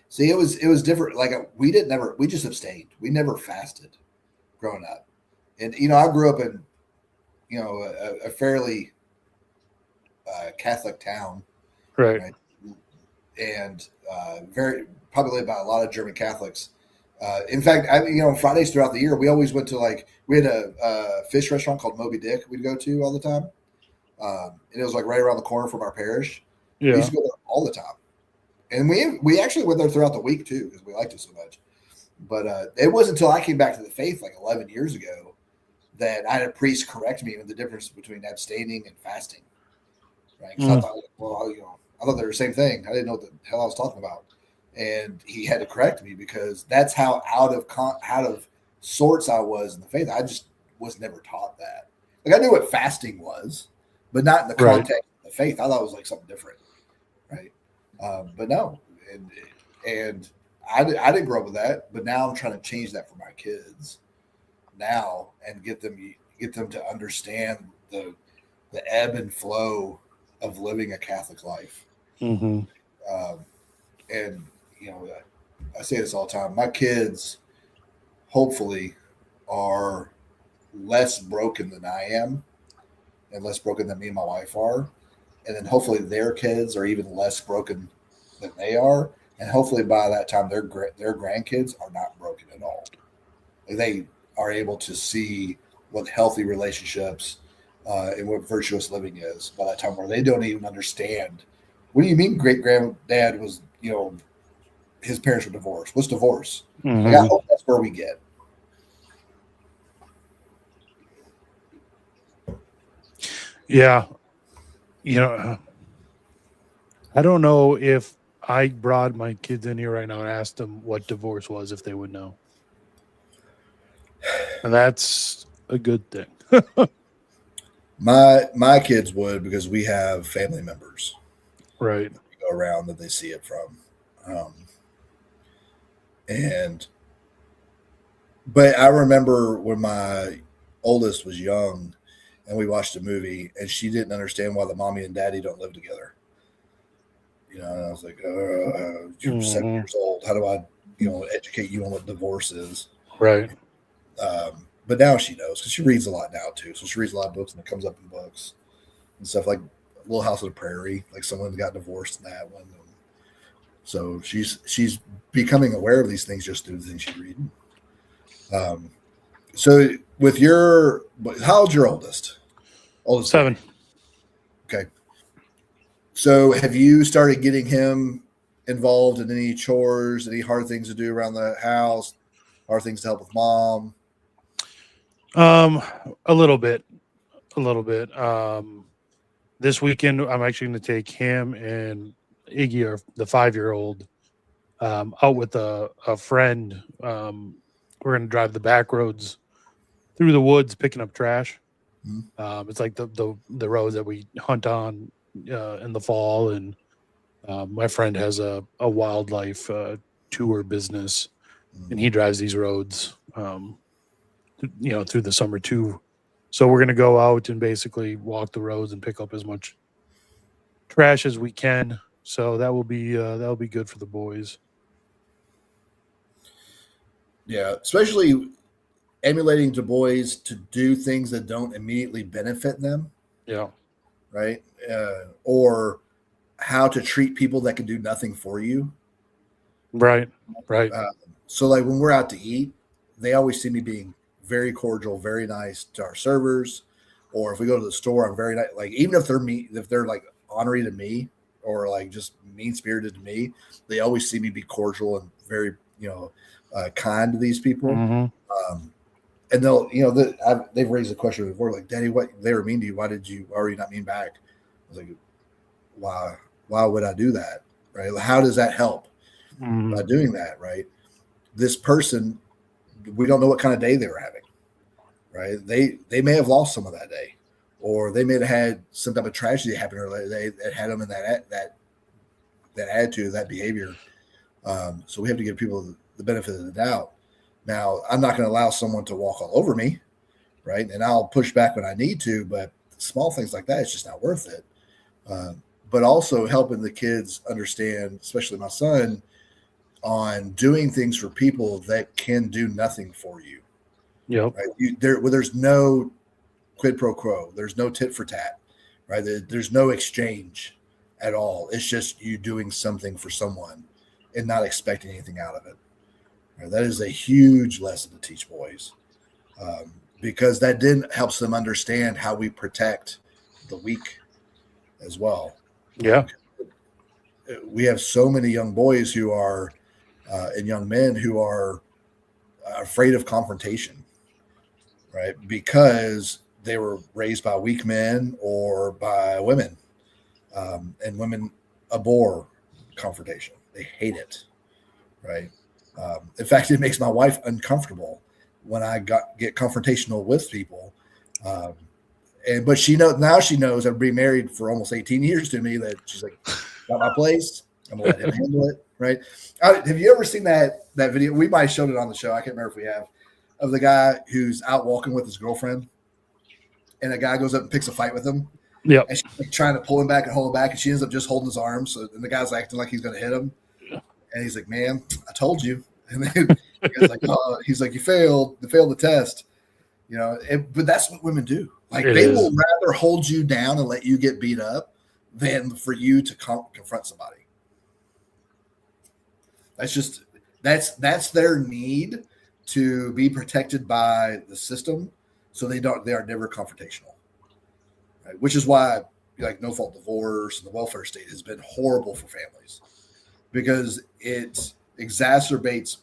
See, it was different. Like we just abstained. We never fasted growing up. And, I grew up in, a fairly Catholic town. Right? And very populated by a lot of German Catholics. In fact, Fridays throughout the year, we always went to we had a fish restaurant called Moby Dick we'd go to all the time. And it was right around the corner from our parish. Yeah. We used to go there all the time. And we actually went there throughout the week too, because we liked it so much. But it wasn't until I came back to the faith 11 years ago that I had a priest correct me on the difference between abstaining and fasting. Right? I thought, I thought they were the same thing. I didn't know what the hell I was talking about. and he had to correct me because that's how out of sorts I was in the faith. I just was never taught that. Like I knew what fasting was, but not in the Right. context of the faith. I thought it was like something different, right? But no, and I didn't grow up with that. But now I'm trying to change that for my kids now and get them to understand the ebb and flow of living a Catholic life. Mm-hmm. And I say this all the time. My kids, hopefully, are less broken than I am, and less broken than me and my wife are. And then hopefully their kids are even less broken than they are. And hopefully by that time their grandkids are not broken at all. They are able to see what healthy relationships and what virtuous living is by that time, where they don't even understand. What do you mean great granddad was, his parents were divorced? What's divorce? Mm-hmm. Like, I hope that's where we get. Yeah. I don't know if I brought my kids in here right now and asked them what divorce was, if they would know. And that's a good thing. My kids would, because we have family members Right. go around that they see it from. But I remember when my oldest was young and we watched a movie and she didn't understand why the mommy and daddy don't live together. And I was like, you're 7 years old. How do I, educate you on what divorce is? Right. But now she knows because she reads a lot now too. So she reads a lot of books and it comes up in books and stuff like Little House on the Prairie, like someone got divorced in that one. And so she's becoming aware of these things just through the things she's reading. So with how old's your oldest? 7. Okay. So have you started getting him involved in any chores, any hard things to do around the house, hard things to help with mom? A little bit. This weekend, I'm actually going to take him and Iggy, or the 5-year-old, out with a friend. We're going to drive the back roads through the woods, picking up trash. Mm-hmm. It's like the roads that we hunt on in the fall, and my friend has a wildlife tour business, and he drives these roads, through the summer too. So we're going to go out and basically walk the roads and pick up as much trash as we can. So that will be good for the boys. Yeah, especially emulating to boys to do things that don't immediately benefit them. Yeah. Right. Or how to treat people that can do nothing for you. Right. So like when we're out to eat, they always see me being very cordial, very nice to our servers. Or if we go to the store, I'm very nice. Like even if they're like ornery to me or like just mean spirited to me, they always see me be cordial and very, kind to these people. Mm-hmm. And they'll, they've raised the question before, like, Daddy, what they were mean to you? Why were you not mean back? I was like, why would I do that? Right? How does that help by doing that? Right? This person, we don't know what kind of day they were having. Right? They may have lost some of that day, or they may have had some type of tragedy happen, or they had them in that attitude, that behavior. So we have to give people the benefit of the doubt. Now, I'm not going to allow someone to walk all over me, right? And I'll push back when I need to, but small things like that, it's just not worth it. But also helping the kids understand, especially my son, on doing things for people that can do nothing for you. Yep. Right? There's no quid pro quo. There's no tit for tat, right? There's no exchange at all. It's just you doing something for someone and not expecting anything out of it. Right? That is a huge lesson to teach boys, because that then helps them understand how we protect the weak as well. Yeah. We have so many young boys who are and young men who are afraid of confrontation, right? Because they were raised by weak men or by women, and women abhor confrontation. They hate it. right? In fact, it makes my wife uncomfortable when I get confrontational with people. But she knows I've been married for almost 18 years to me, that she's like, got my place. I'm gonna let him handle it, right? Have you ever seen that video? We might have shown it on the show. I can't remember if we have, of the guy who's out walking with his girlfriend, and a guy goes up and picks a fight with him. Yeah. And she's like trying to pull him back and hold him back, and she ends up just holding his arms. So, and the guy's acting like he's going to hit him, and he's like, "Man, I told you." And then the guy's like, "Oh," he's like, "You failed. You failed the test." You know, but that's what women do. Like they will rather hold you down and let you get beat up than for you to confront somebody. That's their need to be protected by the system, so they are never confrontational. Right? Which is why, like, no fault divorce and the welfare state has been horrible for families, because it exacerbates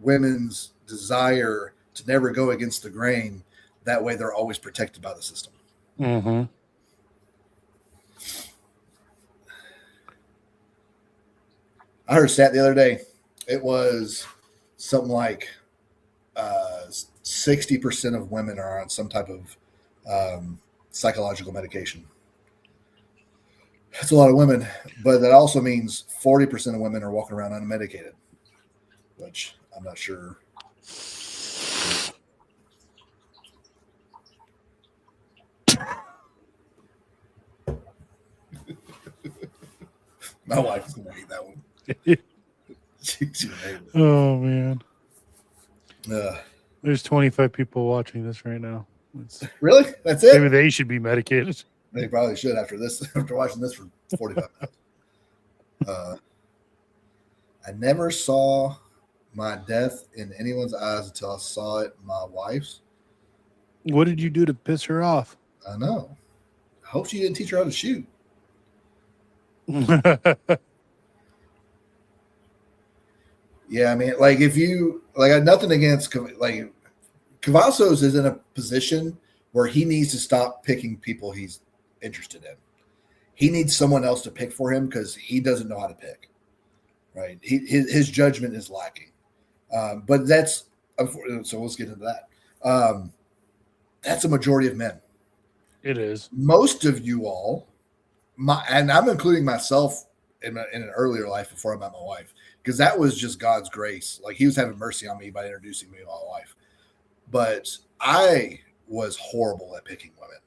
women's desire to never go against the grain. That way, they're always protected by the system. Mm-hmm. I heard a stat the other day. It was something like 60% of women are on some type of psychological medication. That's a lot of women, but that also means 40% of women are walking around unmedicated, which I'm not sure. My wife is going to hate that one. Oh man, Uh, there's 25 people watching this right now. really? That's it? Maybe they should be medicated. They probably should after watching this for 45 minutes. I never saw my death in anyone's eyes until I saw it in my wife's. What did you do to piss her off? I know. I hope she didn't teach her how to shoot. Yeah, I mean, like, if you like, I had nothing against, like, Cavazos is in a position where he needs to stop picking people he's interested in. He needs someone else to pick for him because he doesn't know how to pick. Right? His judgment is lacking. But that's, so let's get into that. That's a majority of men. It is. Most of you all, and I'm including myself in an earlier life before I met my wife, because that was just God's grace. Like, he was having mercy on me by introducing me to my wife. But I was horrible at picking women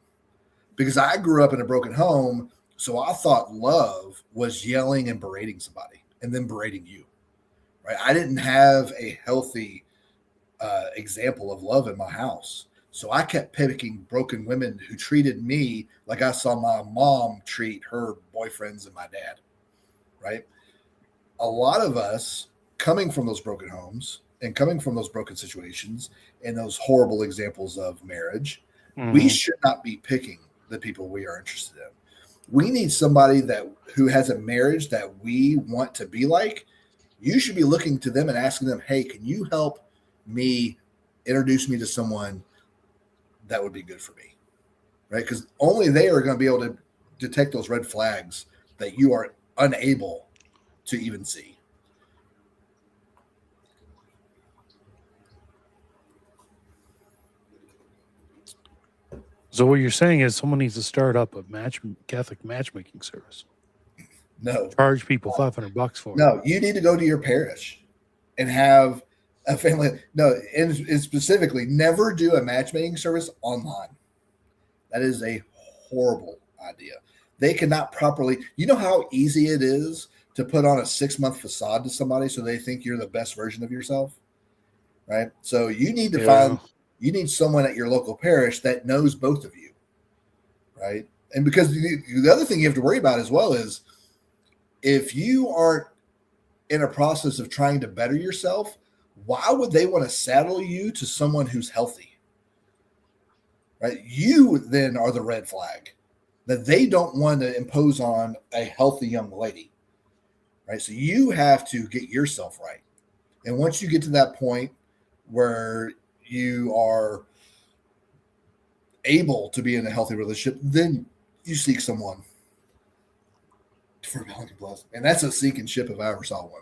because I grew up in a broken home. So I thought love was yelling and berating somebody and then berating you, right? I didn't have a healthy example of love in my house. So I kept picking broken women who treated me like I saw my mom treat her boyfriends and my dad, right? A lot of us coming from those broken homes and coming from those broken situations and those horrible examples of marriage, we should not be picking the people we are interested in. We need somebody who has a marriage that we want to be like. You should be looking to them and asking them, hey, can you help me introduce me to someone that would be good for me, right? Because only they are going to be able to detect those red flags that you are unable to even see. So what you're saying is someone needs to start up a Catholic matchmaking service. No. Charge people $500 for it. No, you need to go to your parish and have a family. No, and specifically, never do a matchmaking service online. That is a horrible idea. They cannot properly. You know how easy it is to put on a 6-month facade to somebody so they think you're the best version of yourself, right? So you need to you need someone at your local parish that knows both of you, right? And because the other thing you have to worry about as well is if you aren't in a process of trying to better yourself, why would they want to saddle you to someone who's healthy, right? You then are the red flag that they don't want to impose on a healthy young lady, right? So you have to get yourself right. And once you get to that point where you are able to be in a healthy relationship, then you seek someone for a bounty blessing. And that's a sinking ship if I ever saw one.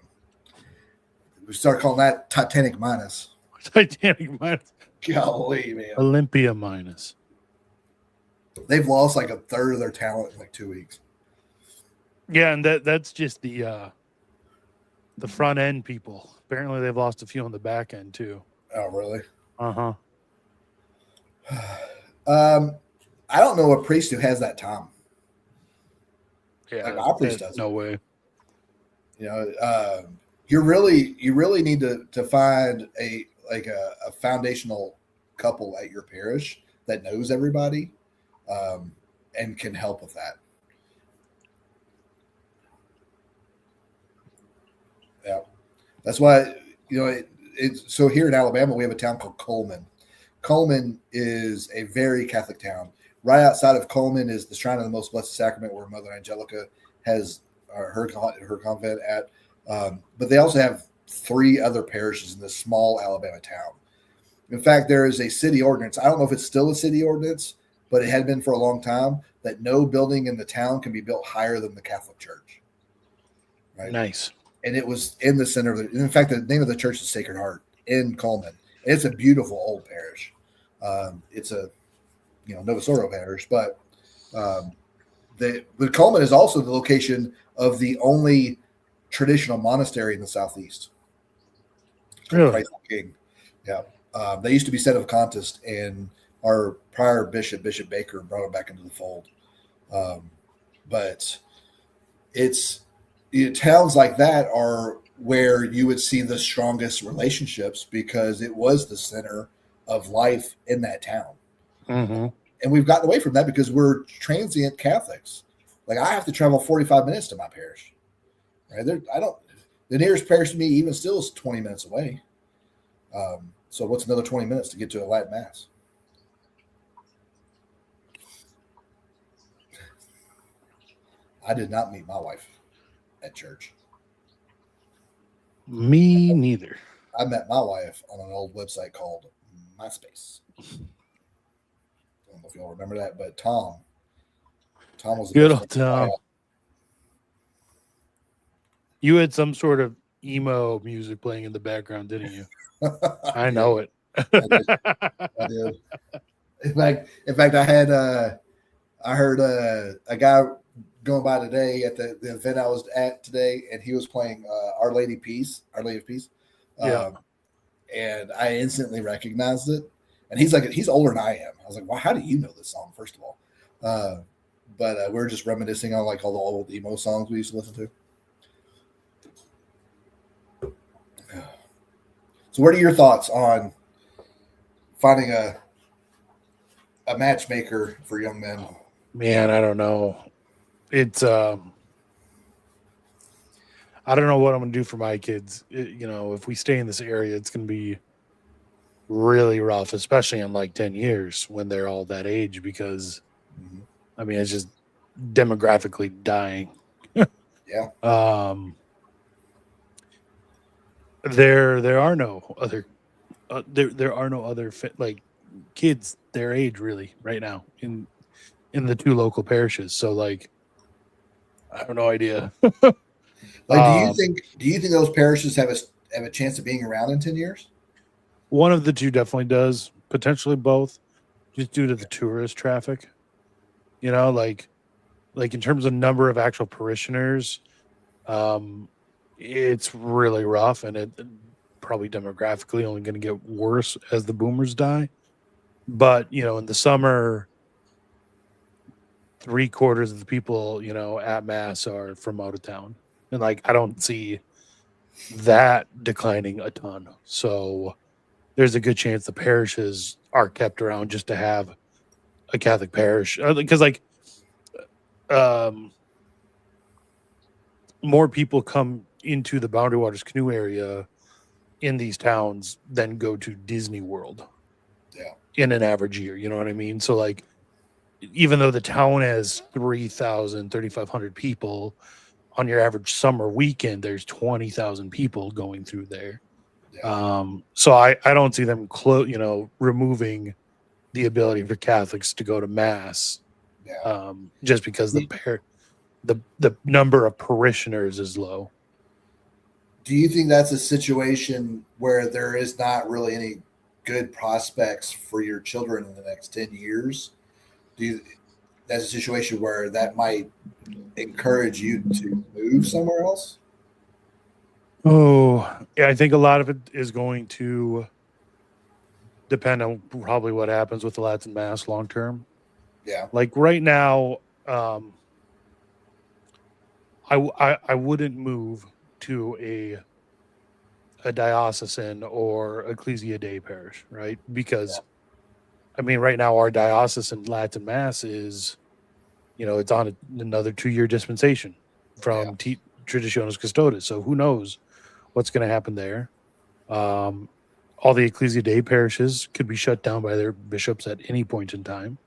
We start calling that Titanic minus. Titanic minus. Golly, man. Olympia minus. They've lost like a third of their talent in like 2 weeks. Yeah, and that's just the front end people. Apparently, they've lost a few on the back end too. Oh, really? Uh-huh. I don't know a priest who has that time. Yeah, Like our priest does. No way. You know, you really need to find a foundational couple at your parish that knows everybody, and can help with that. Yeah, that's why, you know, it's so here in Alabama we have a town called Coleman. Coleman is a very Catholic town. Right outside of Coleman is the Shrine of the Most Blessed Sacrament, where Mother Angelica has her convent at. But they also have 3 other parishes in this small Alabama town. In fact, there is a city ordinance. I don't know if it's still a city ordinance, but it had been for a long time, that no building in the town can be built higher than the Catholic Church. Right? Nice. And it was in the center of in fact, the name of the church is Sacred Heart in Coleman. It's a beautiful old parish. It's a, Novosoro parish, but the Coleman is also the location of the only traditional monastery in the southeast. Really? Christ the King. Yeah. They used to be set of contest, and our prior bishop, Bishop Baker, brought them back into the fold. But it's towns like that are where you would see the strongest relationships, because it was the center of life in that town. Mm-hmm. And we've gotten away from that because we're transient Catholics. Like, I have to travel 45 minutes to my parish. Right? The nearest parish to me even still is 20 minutes away. So what's another 20 minutes to get to a Latin Mass? I did not meet my wife at church. Me neither. I met my wife on an old website called MySpace. I don't know if y'all remember that, but Tom was the good best old Tom. You had some sort of emo music playing in the background, didn't you? I know it. I did. In fact, I heard a guy going by today at the event I was at today, and he was playing Our Lady of Peace. Yeah. And I instantly recognized it. And he's older than I am. I was like, "Wow, how do you know this song?" First of all, but we're just reminiscing on like all the old emo songs we used to listen to. So, what are your thoughts on finding a matchmaker for young men? Man, I don't know. It's I don't know what I'm gonna do for my kids. If we stay in this area, it's gonna be really rough, especially in like 10 years when they're all that age, because I mean, it's just demographically dying. Yeah. There are no other there are no other like kids their age really right now in the 2 local parishes. So like, I have no idea. Like, do you think those parishes have a chance of being around in 10 years? One of the 2 definitely does, potentially both, just due to the tourist traffic. Like in terms of number of actual parishioners, it's really rough, and it probably demographically only going to get worse as the boomers die. But, in the summer, 3/4 of the people, at Mass are from out of town. And like, I don't see that declining a ton. So there's a good chance the parishes are kept around just to have a Catholic parish. Because more people come into the Boundary Waters Canoe area in these towns than go to Disney World. Yeah. In an average year, you know what I mean? So like, even though the town has 3,500 people, on your average summer weekend, there's 20,000 people going through there. Yeah. So I don't see them removing the ability for Catholics to go to Mass. Yeah. Just because the number of parishioners is low. do you think that's a situation where there is not really any good prospects for your children in the next 10 years? That's a situation where that might encourage you to move somewhere else? Oh, yeah, I think a lot of it is going to depend on probably what happens with the lads and mass long term. Yeah. Like right now, I wouldn't move to a diocesan or ecclesia day parish, right? Because I mean, right now our diocesan Latin mass is, it's on another 2-year dispensation from Traditionis Custodes. So who knows what's going to happen there? All the ecclesia day parishes could be shut down by their bishops at any point in time.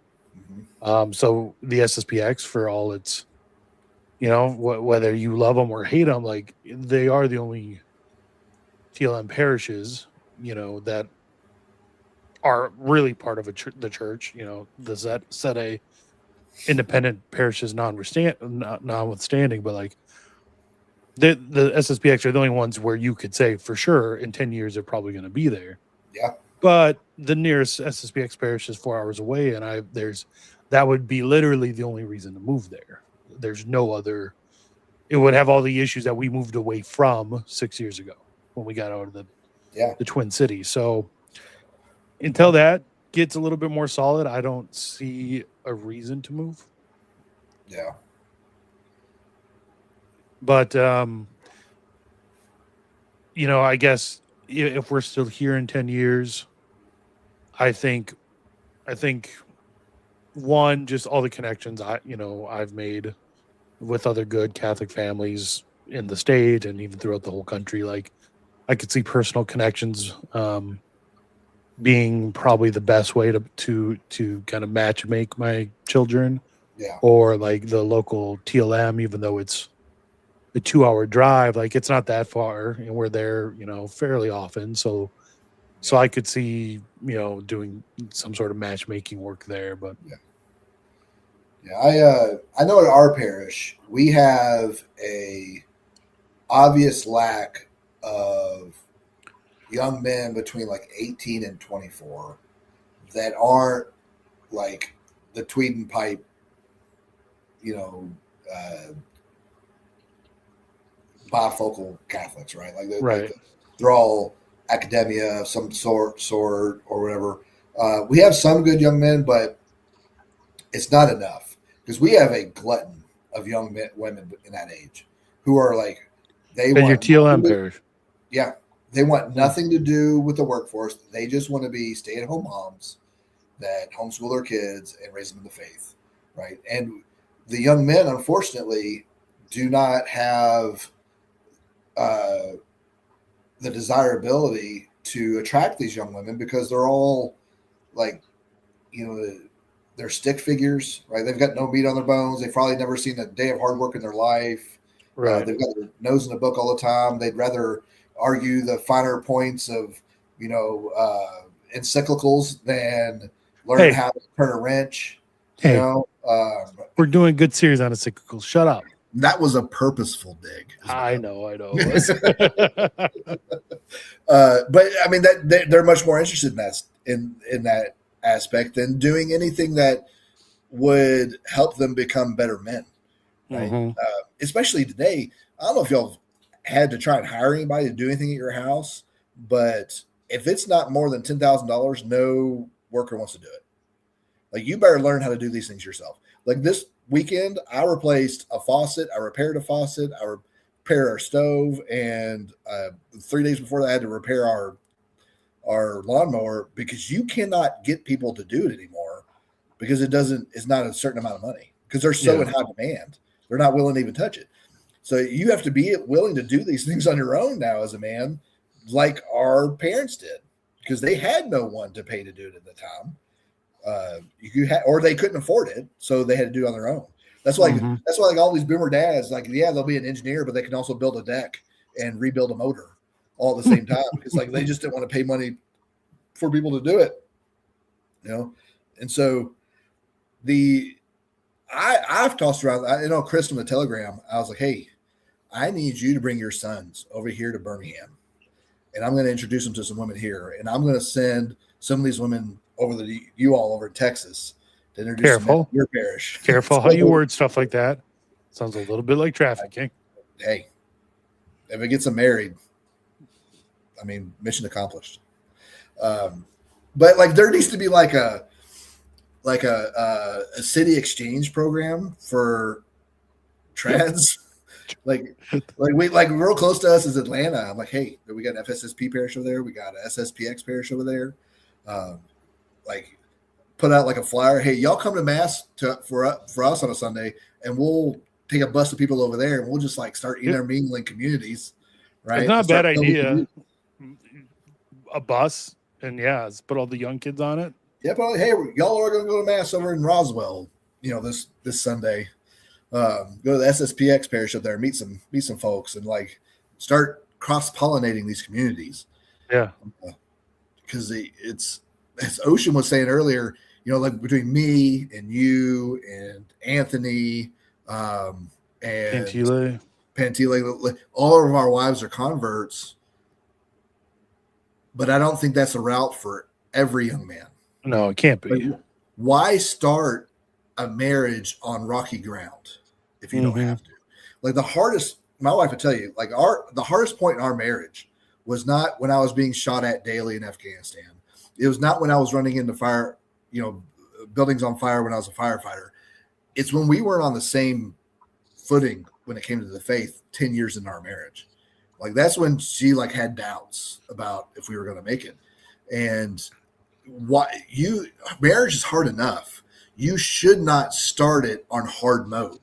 Mm-hmm. So the SSPX, for all its, whether you love them or hate them, like they are the only TLM parishes, that are really part of the church. The SEDE independent parishes notwithstanding, but like the SSPX are the only ones where you could say for sure in 10 years they're probably going to be there. Yeah. But the nearest SSPX parish is 4 hours away, and that would be literally the only reason to move there. There's no other. It would have all the issues that we moved away from 6 years ago when we got out of the Twin Cities. So until that gets a little bit more solid, I don't see a reason to move. Yeah. But I guess if we're still here in 10 years, I think one, just all the connections I've made with other good Catholic families in the state and even throughout the whole country. Like I could see personal connections being probably the best way to kind of match make my children. Yeah. Or like the local TLM, even though it's a 2-hour drive, like it's not that far and we're there, fairly often. So I could see, doing some sort of matchmaking work there, but I know at our parish we have a obvious lack of young men between like 18 and 24 that aren't like the Tweed and Pipe, bifocal Catholics, right? Like they're all academia of some sort or whatever. We have some good young men, but it's not enough because we have a glutton of young women in that age who are like they want your TLM parish. Yeah, they want nothing to do with the workforce. They just want to be stay-at-home moms that homeschool their kids and raise them in the faith, right? And the young men, unfortunately, do not have the desirability to attract these young women because they're all like, they're stick figures, right? They've got no meat on their bones. They've probably never seen a day of hard work in their life. Right. They've got their nose in a book all the time. They'd rather argue the finer points of, encyclicals than learn how to turn a wrench. We're doing a good series on encyclicals. Shut up. That was a purposeful dig. I know. But I mean that they're much more interested in that aspect than doing anything that would help them become better men. Right? Mm-hmm. Especially today. I don't know if y'all had to try and hire anybody to do anything at your house, but if it's not more than $10,000, no worker wants to do it. Like you better learn how to do these things yourself. Like this weekend, I replaced a faucet. I repaired a faucet. I repaired our stove. And 3 days before that, I had to repair our lawnmower because you cannot get people to do it anymore because it's not a certain amount of money because they're so in high demand. They're not willing to even touch it. So you have to be willing to do these things on your own now as a man, like our parents did, because they had no one to pay to do it at the time. Or they couldn't afford it, so they had to do it on their own. That's why like all these boomer dads, like they'll be an engineer, but they can also build a deck and rebuild a motor all at the same time because like they just didn't want to pay money for people to do it, And so I've tossed around. Chris on the Telegram. I was like, hey, I need you to bring your sons over here to Birmingham, and I'm going to introduce them to some women here, and I'm going to send some of these women over you all over Texas to introduce them to your parish. Careful how you word stuff like that. Sounds a little bit like trafficking. Hey, if it gets them married, I mean, mission accomplished. But like, there needs to be like a city exchange program for trads. like real close to us is Atlanta. I'm like, hey, we got an FSSP parish over there. We got an SSPX parish over there. Like, put out like a flyer. Hey, y'all come to mass for us on a Sunday, and we'll take a bus of people over there, and we'll just like start intermingling communities. Right? It's not a bad idea. A bus, and let's put all the young kids on it. Yeah, but hey, y'all are going to go to mass over in Roswell, this Sunday. Go to the SSPX parish up there, meet some folks, and like start cross-pollinating these communities. Yeah, because it's, as Ocean was saying earlier, like between me and you and Anthony, and Pantile, all of our wives are converts, but I don't think that's a route for every young man. No, it can't be. Like, why start a marriage on rocky ground if you don't have to? Like, the hardest, my wife would tell you, like the hardest point in our marriage was not when I was being shot at daily in Afghanistan. It was not when I was running into fire, buildings on fire when I was a firefighter. It's when we weren't on the same footing when it came to the faith 10 years into our marriage. Like, that's when she like had doubts about if we were going to make it. And marriage is hard enough. You should not start it on hard mode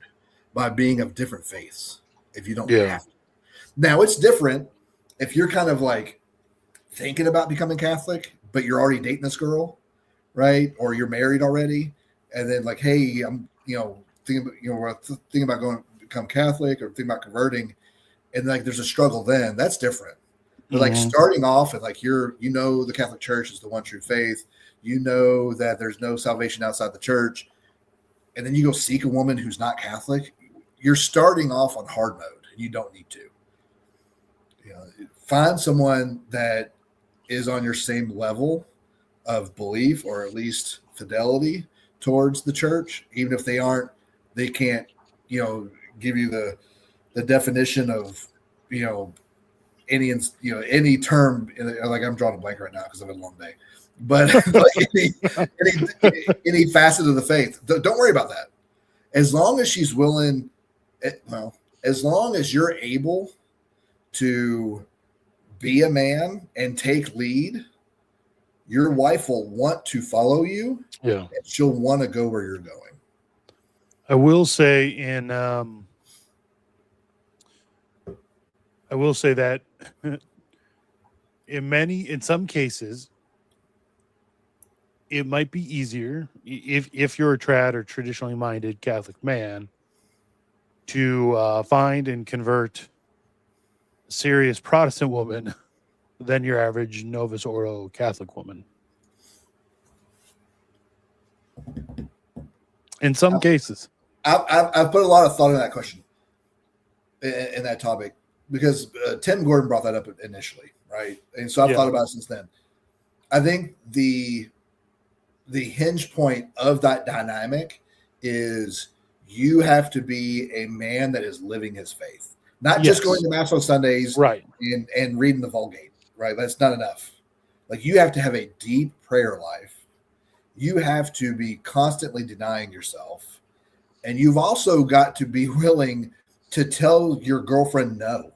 by being of different faiths if you don't have to. Now, it's different if you're kind of like thinking about becoming Catholic, but you're already dating this girl, right? Or you're married already, and then like, hey, I'm thinking about going to become Catholic or thinking about converting, and like there's a struggle then. That's different. But like starting off and like the Catholic Church is the one true faith, that there's no salvation outside the church, and then you go seek a woman who's not Catholic, you're starting off on hard mode, and you don't need to. Find someone that is on your same level of belief, or at least fidelity towards the church, even if they can't, give you the definition of, any term. Like, I'm drawing a blank right now because I've had a long day, but like any facet of the faith, don't worry about that. As long as she's willing, as long as you're able to be a man and take lead, your wife will want to follow you. Yeah. And she'll want to go where you're going. I will say that in some cases, it might be easier if you're a trad or traditionally minded Catholic man to find and convert a serious Protestant woman than your average Novus Ordo Catholic woman. In some cases. I've put a lot of thought in that question, in that topic, because Tim Gordon brought that up initially, right? And so I've thought about it since then. I think the hinge point of that dynamic is you have to be a man that is living his faith, not just going to mass on Sundays, right, and reading the Vulgate, right? That's not enough. Like, you have to have a deep prayer life. You have to be constantly denying yourself, and you've also got to be willing to tell your girlfriend no.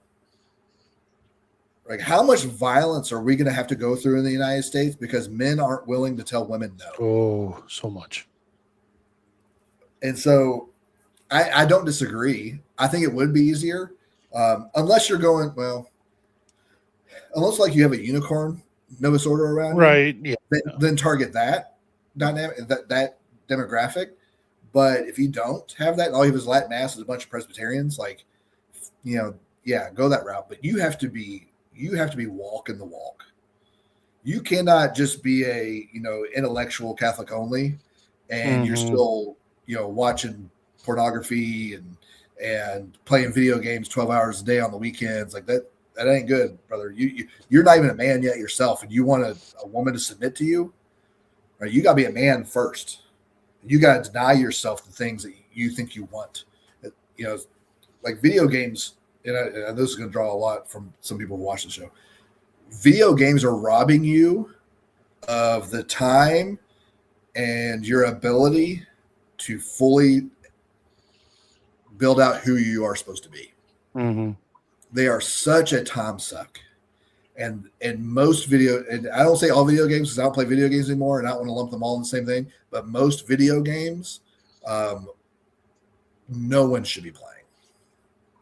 Like, how much violence are we going to have to go through in the United States because men aren't willing to tell women no? Oh, so much. And so I don't disagree. I think it would be easier, unless you're going, unless like you have a unicorn Novus Ordo around, right? Then target that dynamic, that demographic. But if you don't have that, and all you have is Latin Mass is a bunch of Presbyterians, like, go that route. But you have to be walking the walk. You cannot just be a intellectual Catholic only, and you're still watching pornography and and playing video games 12 hours a day on the weekends. Like that ain't good, brother. You're not even a man yet yourself, and you want a woman to submit to you. Right? You got to be a man first. You got to deny yourself the things that you think you want. You know, like video games, and this is going to draw a lot from some people who watch the show. Video games are robbing you of the time and your ability to fully build out who you are supposed to be. Mm-hmm. They are such a time suck. And most and I don't say all video games because I don't play video games anymore and I don't want to lump them all in the same thing, but most video games, no one should be playing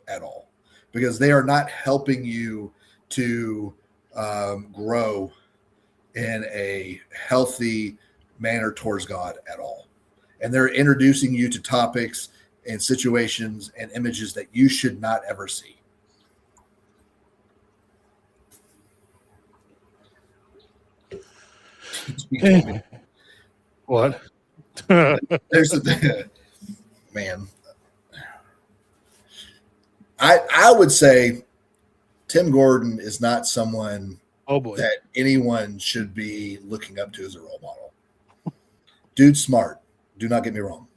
at all because they are not helping you to grow in a healthy manner towards God at all. And they're introducing you to topics and situations and images that you should not ever see. What? There's the man. I would say Tim Gordon is not someone that anyone should be looking up to as a role model. Dude's smart. Do not get me wrong.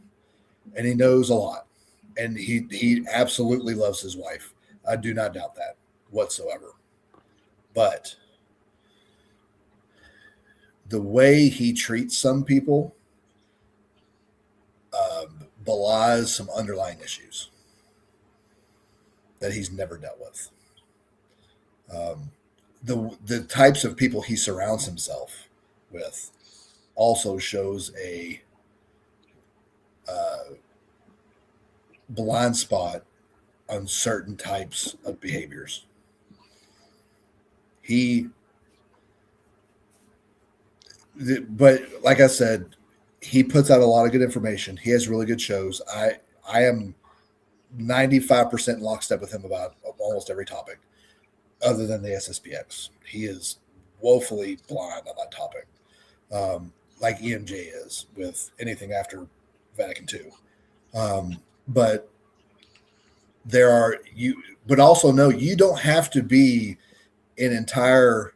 And he knows a lot. And he absolutely loves his wife. I do not doubt that whatsoever. But the way he treats some people belies some underlying issues that he's never dealt with. The types of people he surrounds himself with also shows a blind spot on certain types of behaviors. But like I said, he puts out a lot of good information. He has really good shows. I am 95% in lockstep with him about almost every topic other than the SSPX. He is woefully blind on that topic, like EMJ is with anything after Vatican II. But but also know you don't have to be in entire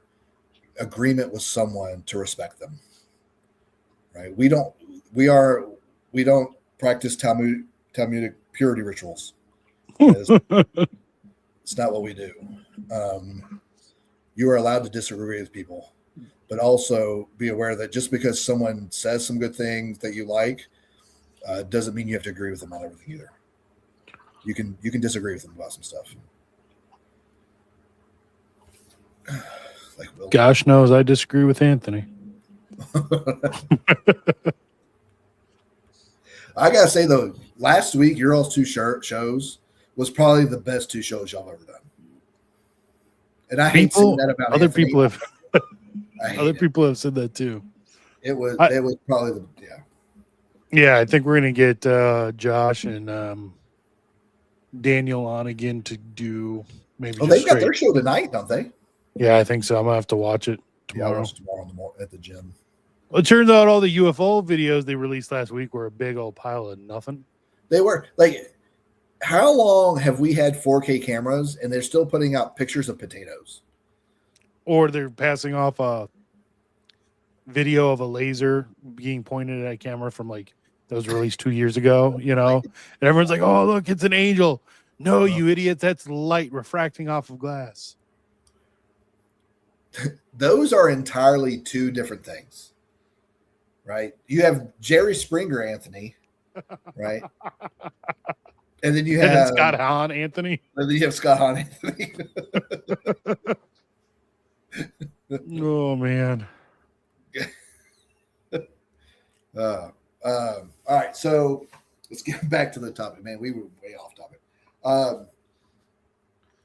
agreement with someone to respect them. Right? We don't practice Talmudic purity rituals. It's not what we do. You are allowed to disagree with people, but also be aware that just because someone says some good things that you like, doesn't mean you have to agree with them on everything either. You can disagree with them about some stuff. Like Will. Gosh knows I disagree with Anthony. I gotta say though, last week your all's two shows was probably the best two shows y'all have ever done. And I hate saying that about other Anthony. people have people have said that too. It was probably Yeah, I think we're gonna get Josh and Daniel on again to do maybe. Oh, they've got their show tonight, don't they? Yeah, I think so. I'm gonna have to watch it tomorrow. Yeah, I'll watch it tomorrow at the gym. Well, it turns out all the UFO videos they released last week were a big old pile of nothing. They were like, how long have we had 4K cameras and they're still putting out pictures of potatoes? Or they're passing off a video of a laser being pointed at a camera from like that was released 2 years ago, you know, and everyone's like, "Oh, look, it's an angel." No, you idiots, that's light refracting off of glass. Those are entirely two different things, right? You have Jerry Springer, Anthony, right? And then you have Scott Hahn, Anthony. And then you have Scott Hahn, Anthony. Oh man. All right, so let's get back to the topic, man. We were way off topic.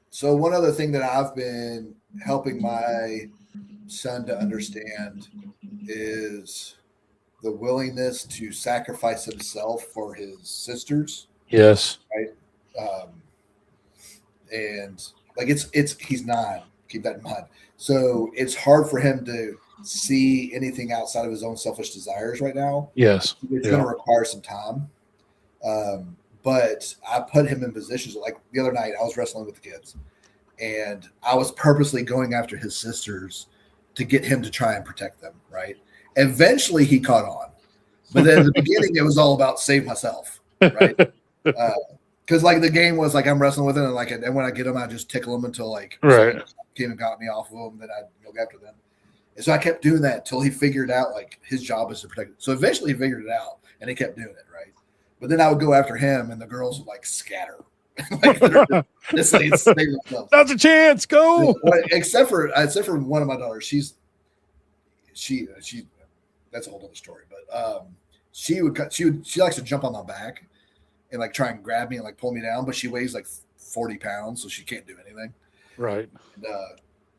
So one other thing that I've been helping my son to understand is the willingness to sacrifice himself for his sisters. Yes. Right. And like he's 9. Keep that in mind. So it's hard for him to see anything outside of his own selfish desires right now. Yes. It's going to require some time. but I put him in positions. Like the other night, I was wrestling with the kids, and I was purposely going after his sisters to get him to try and protect them. Right. Eventually, he caught on, but then at the beginning, it was all about save myself. Right. Because like the game was like I'm wrestling with him, and when I get him, I just tickle him until like Right. came and got me off of him. Then I go after them. And so I kept doing that until he figured out like his job is to protect it. So eventually he figured it out and he kept doing it, right? But then I would go after him and the girls would like scatter. Like this save themselves. That's a chance. Go. Except for one of my daughters. She that's a whole other story. But she likes to jump on my back and like try and grab me and like pull me down, but she weighs like 40 pounds, so she can't do anything. Right. And,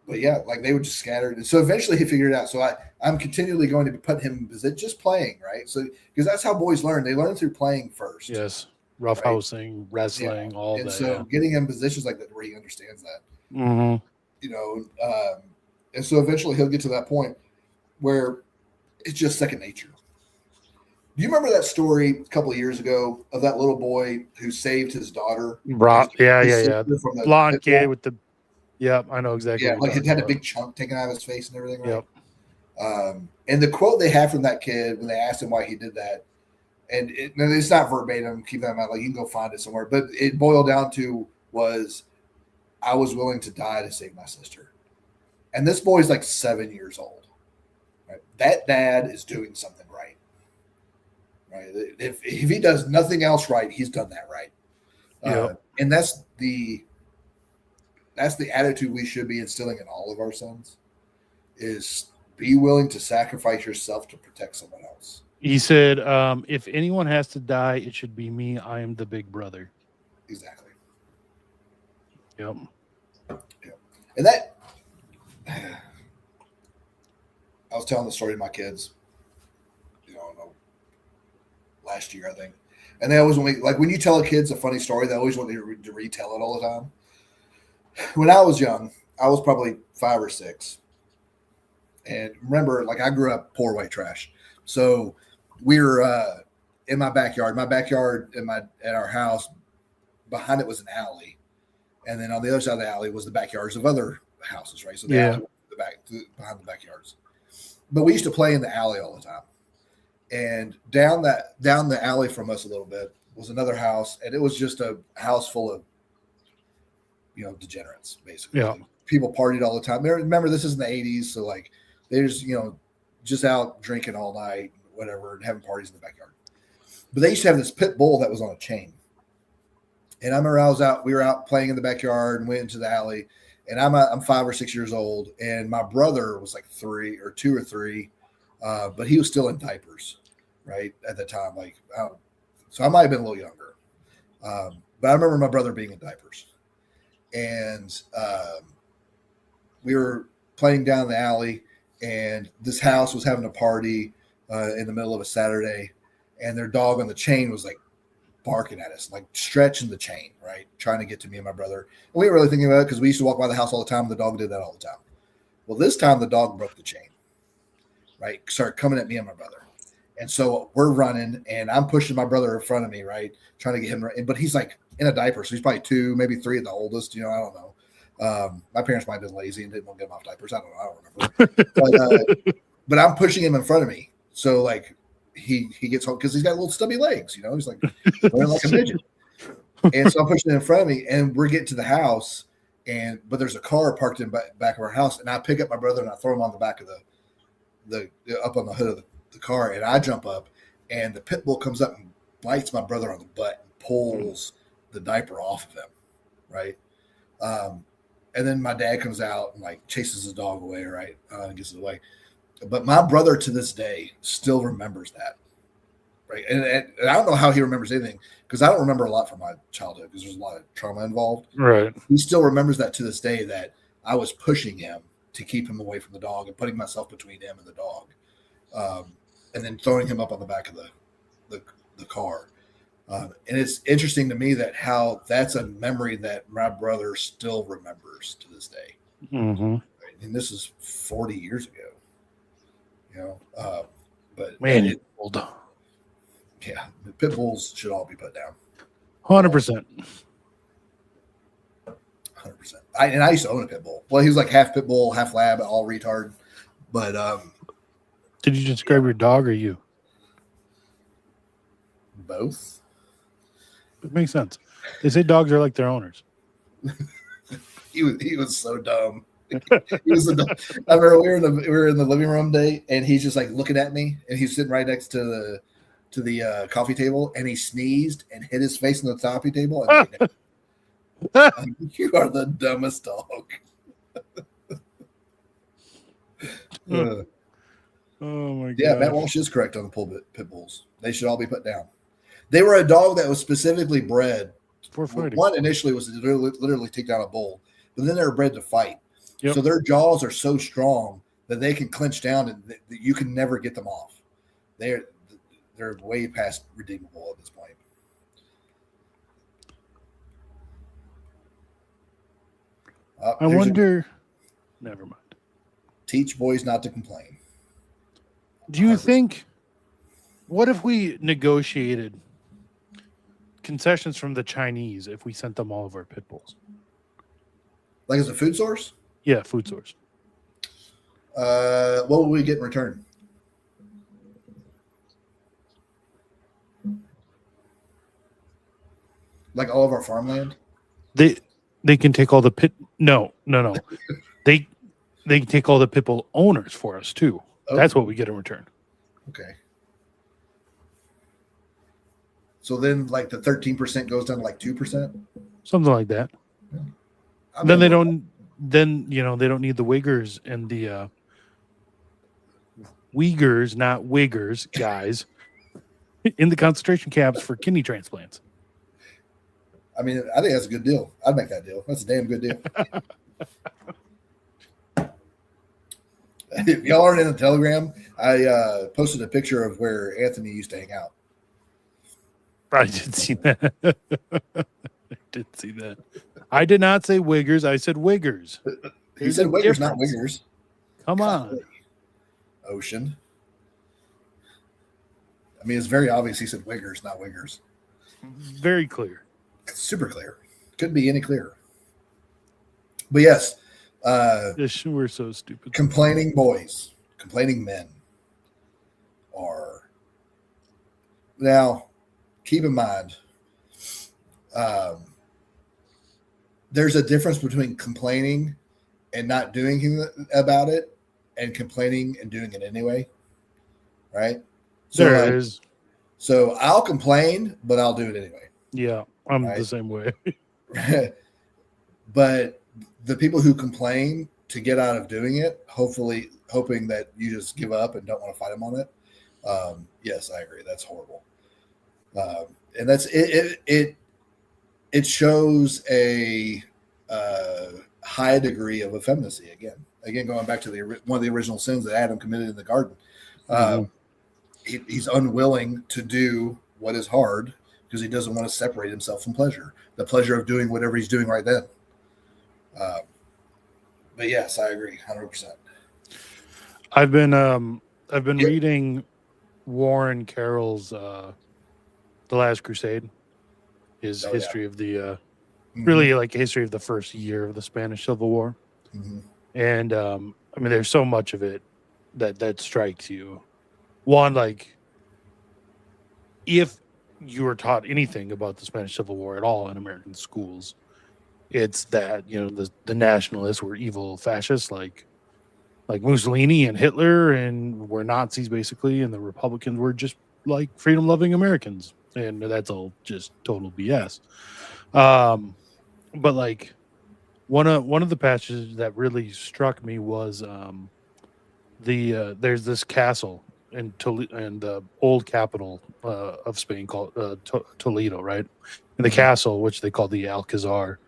but yeah, like they would just scatter. And so eventually he figured it out. So I'm continually going to be putting him in position, just playing, right? So because that's how boys learn. They learn through playing first. Yes. Roughhousing, wrestling, all and that. So getting him in positions like that where he understands that. Mm-hmm. You know, and so eventually he'll get to that point where it's just second nature. Do you remember that story a couple of years ago of that little boy who saved his daughter? Yeah. From the Blonde kid with the. Yep, I know exactly. Yeah, like it had a big chunk taken out of his face and everything. Right? Yep. And the quote they had from that kid when they asked him why he did that, and it's not verbatim. Keep that in mind. Like you can go find it somewhere, but it boiled down to was, I was willing to die to save my sister. And this boy's like 7 years old. Right? That dad is doing something right. Right? If he does nothing else right, he's done that right. And that's the attitude we should be instilling in all of our sons, is be willing to sacrifice yourself to protect someone else. He said, if anyone has to die, it should be me. I am the big brother. Exactly. Yep. And that, I was telling the story to my kids, last year, I think. And they always want me, like when you tell kids a funny story, they always want you to retell it all the time. When I was young, I was probably 5 or 6. And remember, like I grew up poor white trash. So we were in my backyard. My backyard at our house, behind it was an alley. And then on the other side of the alley was the backyards of other houses, right? So the alley was behind the backyards. But we used to play in the alley all the time. And down the alley from us a little bit was another house, and it was just a house full of degenerates, basically. Yeah. People partied all the time. Remember, this is in the 80s, so like there's just out drinking all night, whatever, and having parties in the backyard. But they used to have this pit bull that was on a chain. And I remember we were out playing in the backyard and went into the alley, and I'm 5 or 6 years old, and my brother was like 2 or 3, but he was still in diapers, right, at the time. So I might have been a little younger, but I remember my brother being in diapers. And we were playing down the alley, and this house was having a party in the middle of a Saturday, and their dog on the chain was like barking at us, like stretching the chain, right, trying to get to me and my brother. And we weren't really thinking about it because we used to walk by the house all the time, and the dog did that all the time. Well, this time the dog broke the chain, right, started coming at me and my brother. And so we're running, and I'm pushing my brother in front of me, right, trying to get him. But he's like in a diaper, so he's probably 2, maybe 3 at the oldest. I don't know. My parents might have been lazy and didn't want to get him off diapers. I don't remember. But I'm pushing him in front of me, so like he gets home because he's got little stubby legs. He's like running like a midget. And so I'm pushing him in front of me, and we're getting to the house, but there's a car parked in back of our house, and I pick up my brother and I throw him on the back of the up on the hood of the car, and I jump up, and the pit bull comes up and bites my brother on the butt and pulls the diaper off of him, right? And then my dad comes out and like chases his dog away, right? And gets it away. But my brother to this day still remembers that, right? And I don't know how he remembers anything, because I don't remember a lot from my childhood because there's a lot of trauma involved. Right. He still remembers that to this day, that I was pushing him to keep him away from the dog and putting myself between him and the dog. And then throwing him up on the back of the car. And it's interesting to me that how that's a memory that my brother still remembers to this day. Mm-hmm. Right? And this is 40 years ago. But Man, it's old. Yeah, the pit bulls should all be put down. 100%. 100%. I used to own a pit bull. Well, he was like half pit bull, half lab, all retard. But Did you describe your dog or you? both. It makes sense. They say dogs are like their owners. He was so dumb. He was so dumb. I remember we were in the living room day, and he's just like looking at me, and he's sitting right next to the coffee table, and he sneezed and hit his face on the coffee table. And you are the dumbest dog. Oh my god. Yeah, Matt Walsh is correct on the pit bulls. They should all be put down. They were a dog that was specifically bred. For fighting. One initially was to literally take down a bull, but then they were bred to fight. Yep. So their jaws are so strong that they can clench down and you can never get them off. They're way past redeemable at this point. I wonder. Never mind. Teach boys not to complain. Do you think? What if we negotiated concessions from the Chinese if we sent them all of our pit bulls? Like as a food source? Yeah, food source. What would we get in return? Like all of our farmland? They can take all the pit. No. they can take all the pit bull owners for us too. Okay. That's what we get in return. Okay. So then, like the 13% goes down to like 2%. Something like that. Then they don't. Then they don't need the Uyghurs and the Uyghurs, not Wiggers, guys, in the concentration camps for kidney transplants. I mean, I think that's a good deal. I'd make that deal. That's a damn good deal. If y'all aren't in the Telegram, I posted a picture of where Anthony used to hang out. I did see that. I did not say Wiggers. I said Wiggers. He said Wiggers, not Wiggers. Come on. Ocean. I mean, it's very obvious he said Wiggers, not Wiggers. Very clear. Super clear. Couldn't be any clearer. But yes. We're so stupid. Complaining boys, complaining men are. Now, keep in mind, there's a difference between complaining and not doing anything about it and complaining and doing it anyway. Right? There is. So I'll complain, but I'll do it anyway. Yeah, I'm the same way. But the people who complain to get out of doing it, hopefully hoping that you just give up and don't want to fight them on it. Yes, I agree. That's horrible. And that's it. It shows a high degree of effeminacy. Again, going back to one of the original sins that Adam committed in the garden. He's unwilling to do what is hard because he doesn't want to separate himself from pleasure, the pleasure of doing whatever he's doing right then. But yes, I agree 100%. I've been reading Warren Carroll's The Last Crusade, his history of the really like history of the first year of the Spanish Civil War. Mm-hmm. And I mean, there's so much of it that strikes you. One, like, if you were taught anything about the Spanish Civil War at all in American schools, it's that the nationalists were evil fascists like Mussolini and Hitler, and were Nazis basically, and the Republicans were just like freedom-loving Americans, and that's all just total BS. But like one of the passages that really struck me was there's this castle in the old capital of Spain called Toledo, right? And the castle, which they call the Alcazar,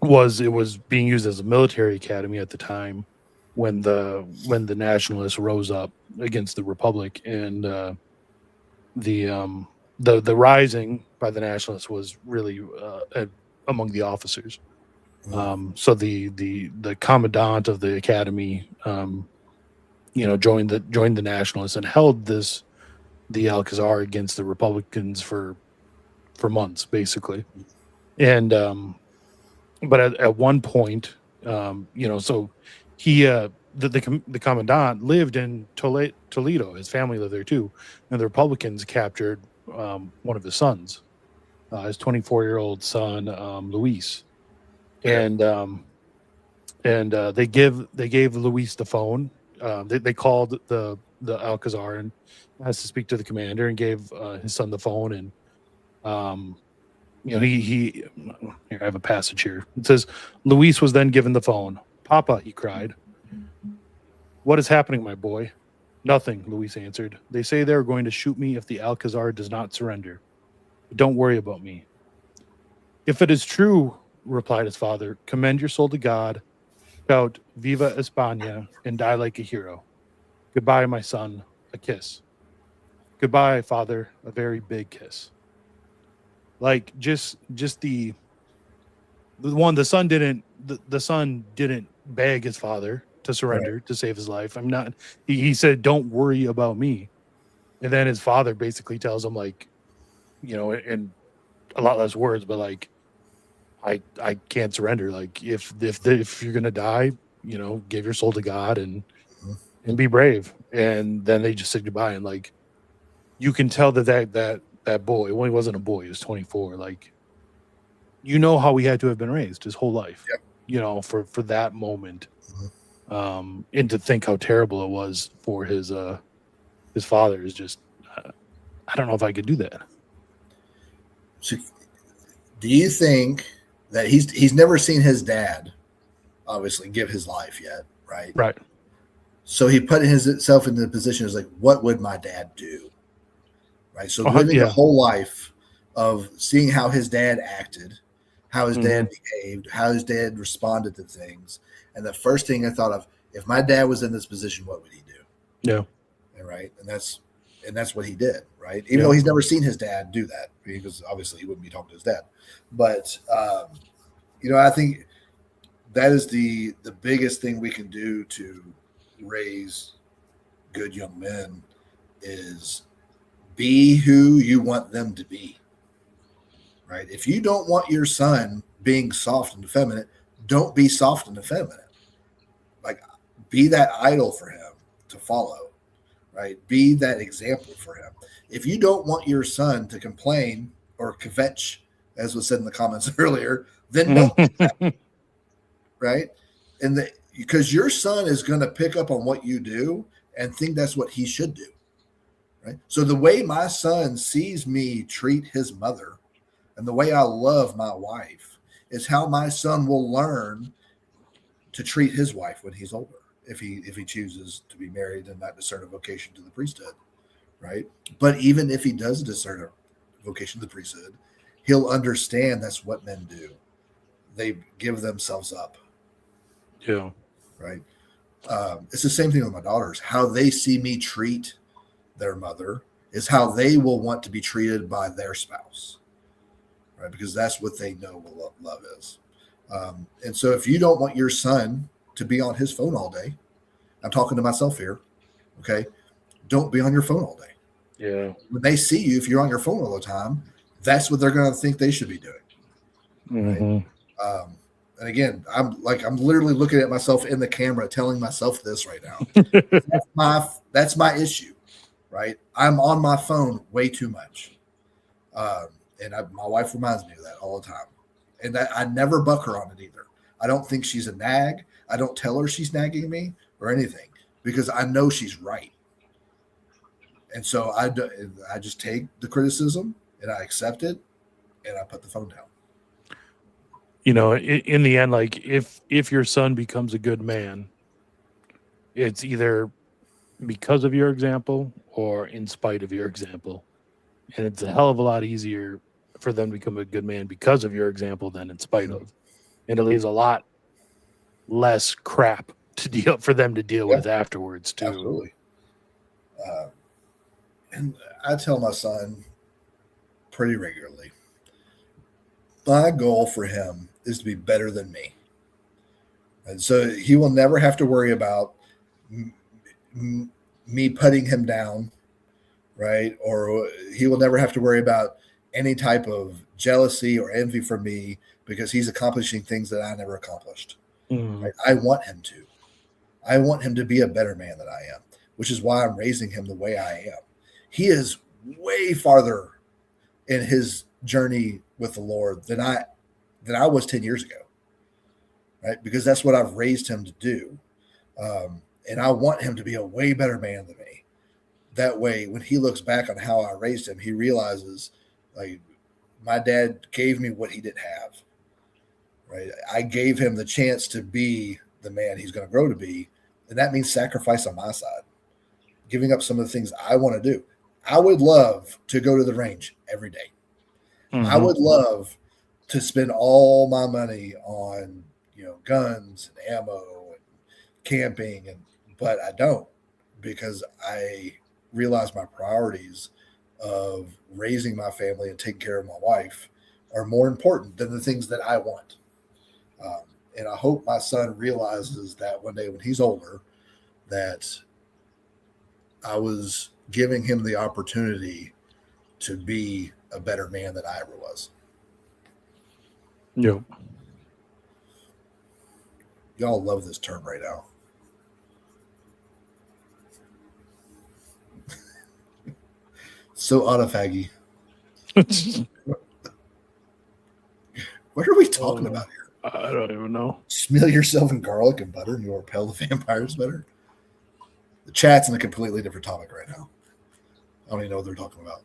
was being used as a military academy at the time when the nationalists rose up against the Republic, and the rising by the nationalists was really among the officers. So the commandant of the academy, joined the nationalists and held the Alcazar against the Republicans for for months, basically. And but at one point, so he the commandant lived in Toledo. His family lived there too, and the Republicans captured one of his sons, his 24-year-old son, Luis, and they gave Luis the phone. They called the Alcazar and asked to speak to the commander, and gave his son the phone. And he here, I have a passage here. It says, Luis was then given the phone. Papa, he cried. What is happening, my boy? Nothing, Luis answered. They say they're going to shoot me if the Alcazar does not surrender. But don't worry about me. If it is true, replied his father, commend your soul to God, shout Viva España, and die like a hero. Goodbye, my son, a kiss. Goodbye, father, a very big kiss. Like just the son didn't beg his father to surrender to save his life. He said, don't worry about me. And then his father basically tells him, like, in a lot less words, but like, I can't surrender. Like if you're going to die, give your soul to God and be brave. And then they just said goodbye. And like, you can tell that boy, well, he wasn't a boy, he was 24. Like, how he had to have been raised his whole life, for that moment. And to think how terrible it was for his father is just, I don't know if I could do that. So do you think that he's never seen his dad obviously give his life yet, right? Right. So he put himself in the position as like, what would my dad do? Right. So living the whole life of seeing how his dad acted, how his dad behaved, how his dad responded to things. And the first thing I thought of, if my dad was in this position, what would he do? Yeah. Right. And that's what he did. Right. Even though he's never seen his dad do that, because obviously he wouldn't be talking to his dad. But, I think that is the biggest thing we can do to raise good young men is be who you want them to be. Right. If you don't want your son being soft and effeminate, don't be soft and effeminate. Like, be that idol for him to follow. Right. Be that example for him. If you don't want your son to complain or kvetch, as was said in the comments earlier, then don't do that. Right. And because your son is going to pick up on what you do and think that's what he should do. Right. So the way my son sees me treat his mother and the way I love my wife is how my son will learn to treat his wife when he's older, if he chooses to be married and not discern a vocation to the priesthood. Right. But even if he does discern a vocation to the priesthood, he'll understand that's what men do. They give themselves up. Yeah. Right. It's the same thing with my daughters. How they see me treat their mother is how they will want to be treated by their spouse. Right. Because that's what they know what love is. And so if you don't want your son to be on his phone all day, I'm talking to myself here. Okay. Don't be on your phone all day. Yeah. When they see you, if you're on your phone all the time, that's what they're going to think they should be doing. Right? And again, I'm literally looking at myself in the camera, telling myself this right now. That's my issue, right? I'm on my phone way too much. And my wife reminds me of that all the time. And that I never buck her on it either. I don't think she's a nag. I don't tell her she's nagging me or anything because I know she's right. And so I just take the criticism and I accept it and I put the phone down. In the end, like if your son becomes a good man, it's either because of your example or in spite of your example. And it's a hell of a lot easier for them to become a good man because of your example than in spite of. And it leaves a lot less crap for them to deal with afterwards too. Absolutely. And I tell my son pretty regularly, my goal for him is to be better than me. And so he will never have to worry about me putting him down, right? Or he will never have to worry about any type of jealousy or envy from me because he's accomplishing things that I never accomplished. Right? I want him to. I want him to be a better man than I am, which is why I'm raising him the way I am. He is way farther in his journey with the Lord than I was 10 years ago, right? Because that's what I've raised him to do. And I want him to be a way better man than me. That way, when he looks back on how I raised him, he realizes, like, my dad gave me what he didn't have, right? I gave him the chance to be the man he's going to grow to be. And that means sacrifice on my side, giving up some of the things I want to do. I would love to go to the range every day. I would love to spend all my money on, guns and ammo and camping, but I don't, because I realize my priorities of raising my family and taking care of my wife are more important than the things that I want. And I hope my son realizes that one day when he's older, that I was giving him the opportunity to be a better man than I ever was. Yep. Y'all love this term right now. So autofaggy. What are we talking about here? I don't even know. Smeal yourself in garlic and butter and you'll repel the vampires better. The chat's in a completely different topic right now. I don't even know what they're talking about.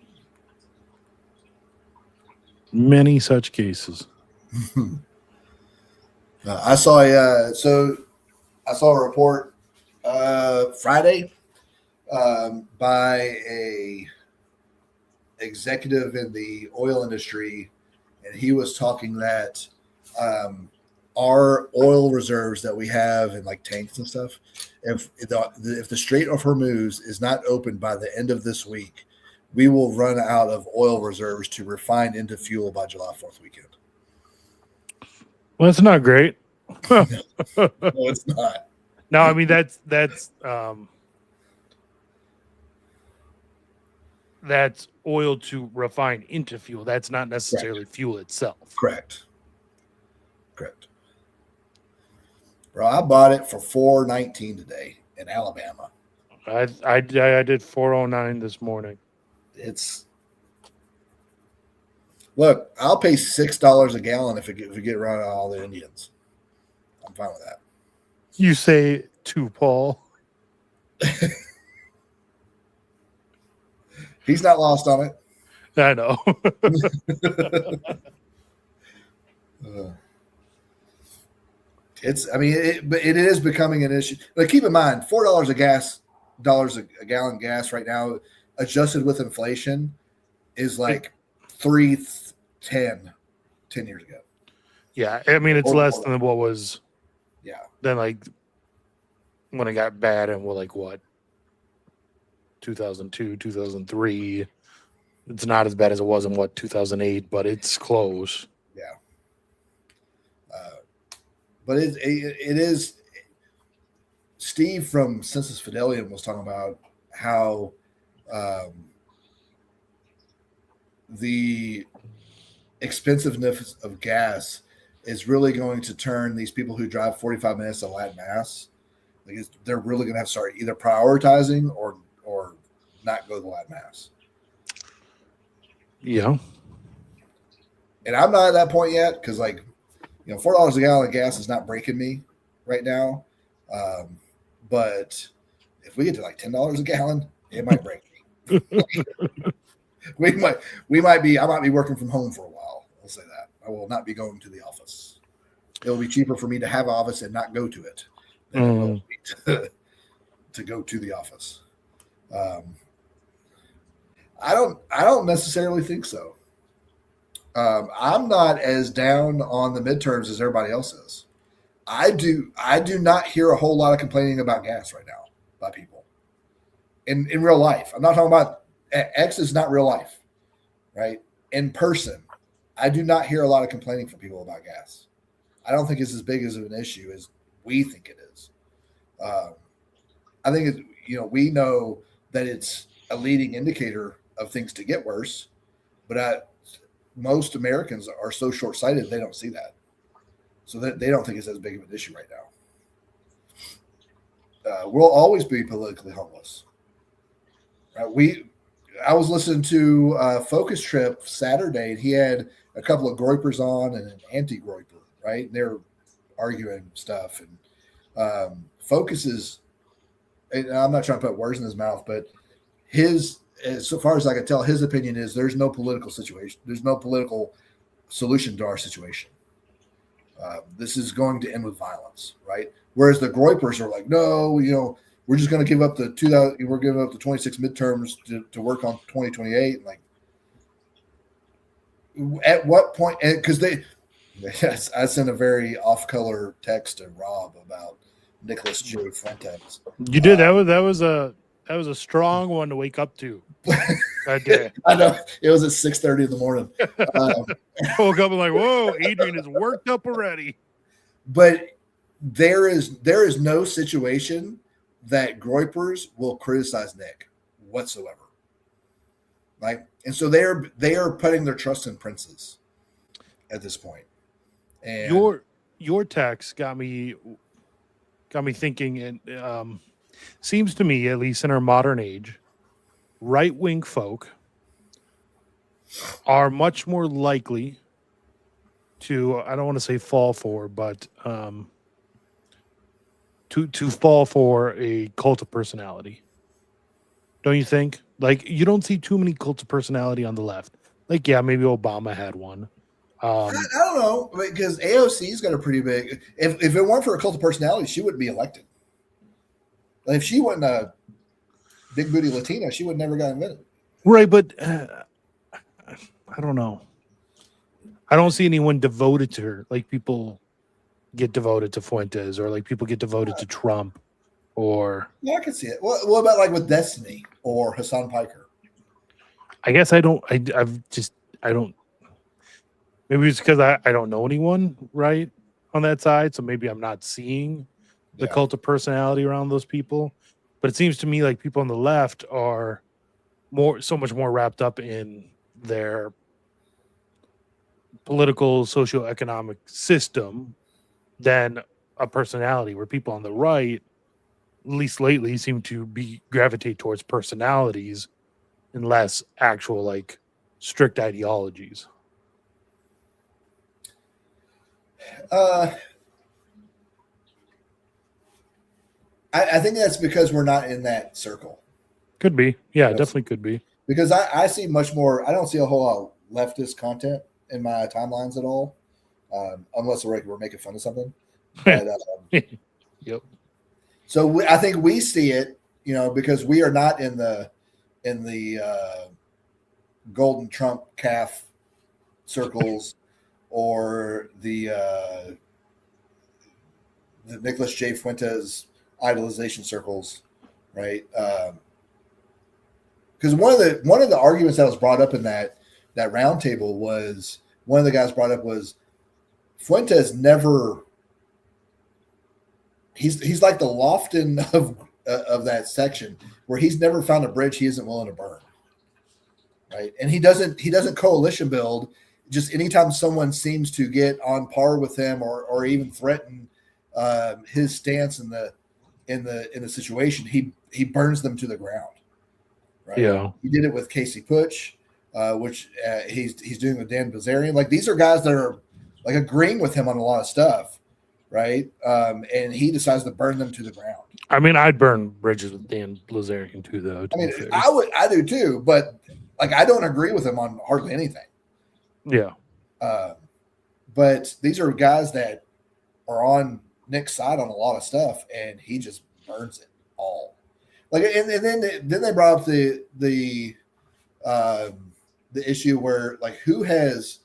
Many such cases. I saw a report Friday by a executive in the oil industry, and he was talking that our oil reserves that we have in like tanks and stuff, if the Strait of Hormuz is not opened by the end of this week, we will run out of oil reserves to refine into fuel by July 4th weekend. Well, that's not great. No, it's not. No, I mean that's oil to refine into fuel. That's not necessarily fuel itself. Correct. Bro, I bought it for $4.19 today in Alabama. I did 409 this morning. Look, I'll pay $6 a gallon if we get around all the Indians. I'm fine with that. You say to Paul. He's not lost on it. I know. But it is becoming an issue. Like, keep in mind, $4 a gallon gas right now, adjusted with inflation, is like $3.10 10 years ago. Yeah, I mean it's less than what was. Yeah. Than like when it got bad and like what 2002, 2003. It's not as bad as it was in 2008, but it's close. Yeah. But it is. Steve from Census Fidelium was talking about how the expensiveness of gas is really going to turn these people who drive 45 minutes to Latin Mass. They're really going to have to start either prioritizing or not go to the Latin Mass. Yeah. And I'm not at that point yet because, $4 a gallon of gas is not breaking me right now. But if we get to like $10 a gallon, it might break me. I might be working from home for a while. I'll say that. I will not be going to the office. It will be cheaper for me to have an office and not go to it than it will be to go to the office. I don't necessarily think so. I'm not as down on the midterms as everybody else is. I do not hear a whole lot of complaining about gas right now by people in real life. I'm not talking about X is not real life, right? In person, I do not hear a lot of complaining from people about gas. I don't think it's as big as an issue as we think it is. I think we know that it's a leading indicator of things to get worse, but most Americans are so short-sighted they don't see that, so that they don't think it's as big of an issue right now. We'll always be politically homeless. I was listening to Focus Trip Saturday, and he had a couple of groypers on and an anti-groyper, right? And they're arguing stuff, and Focus is, and I'm not trying to put words in his mouth, but so far as I can tell, his opinion is there's no political situation. There's no political solution to our situation. This is going to end with violence, right? Whereas the groypers are like, no, we're just going to give up we're giving up the 26 midterms to work on 2028. Like, at what point? Because I sent a very off-color text to Rob about Nicholas J. Fuentes. You did. That was a strong one to wake up to that day. I know, it was at 6:30 in the morning. I woke up and like, whoa, Adrian is worked up already. But there is no situation that groypers will criticize Nick whatsoever. Like, and so they are putting their trust in princes at this point. And your text got me thinking, and seems to me, at least in our modern age, right-wing folk are much more likely to, I don't want to say fall for, but to fall for a cult of personality. Don't you think? Like, you don't see too many cults of personality on the left. Like, yeah, maybe Obama had one. I don't know, because AOC's got a pretty big. If it weren't for a cult of personality, she wouldn't be elected. Like, if she wasn't a big booty Latina, she would never got invented. Right, but I don't know. I don't see anyone devoted to her. Like, people get devoted to Fuentes, or like people get devoted to Trump, or Yeah, I can see it. What about like with Destiny or Hassan Piker? I guess I don't. I don't. Maybe it's because I don't know anyone right on that side, so maybe I'm not seeing the cult of personality around those people. But it seems to me like people on the left are so much more wrapped up in their political, socioeconomic system than a personality, where people on the right, at least lately, seem to gravitate towards personalities and less actual, like, strict ideologies. I think that's because we're not in that circle. Could be. Yeah, definitely could be. Because I see much more. I don't see a whole lot of leftist content in my timelines at all, unless we're making fun of something. But, yep. So I think we see it, because we are not in the golden Trump calf circles or the Nicholas J. Fuentes idolization circles, right? Because one of the arguments that was brought up in that roundtable was, one of the guys brought up was, Fuentes never. He's like the Lofton of that section, where he's never found a bridge he isn't willing to burn, right? And he doesn't coalition build. Just anytime someone seems to get on par with him or even threaten his stance in the situation, he burns them to the ground. Right? Yeah, he did it with Casey Putsch, which he's doing with Dan Bilzerian. Like, these are guys that are like agreeing with him on a lot of stuff, right? And he decides to burn them to the ground. I mean, I'd burn bridges with Dan Bilzerian too, though. I mean, I do too, but like, I don't agree with him on hardly anything. Yeah. But these are guys that are on Nick's side on a lot of stuff, and he just burns it all. Like, and then they brought up the issue where, like, who has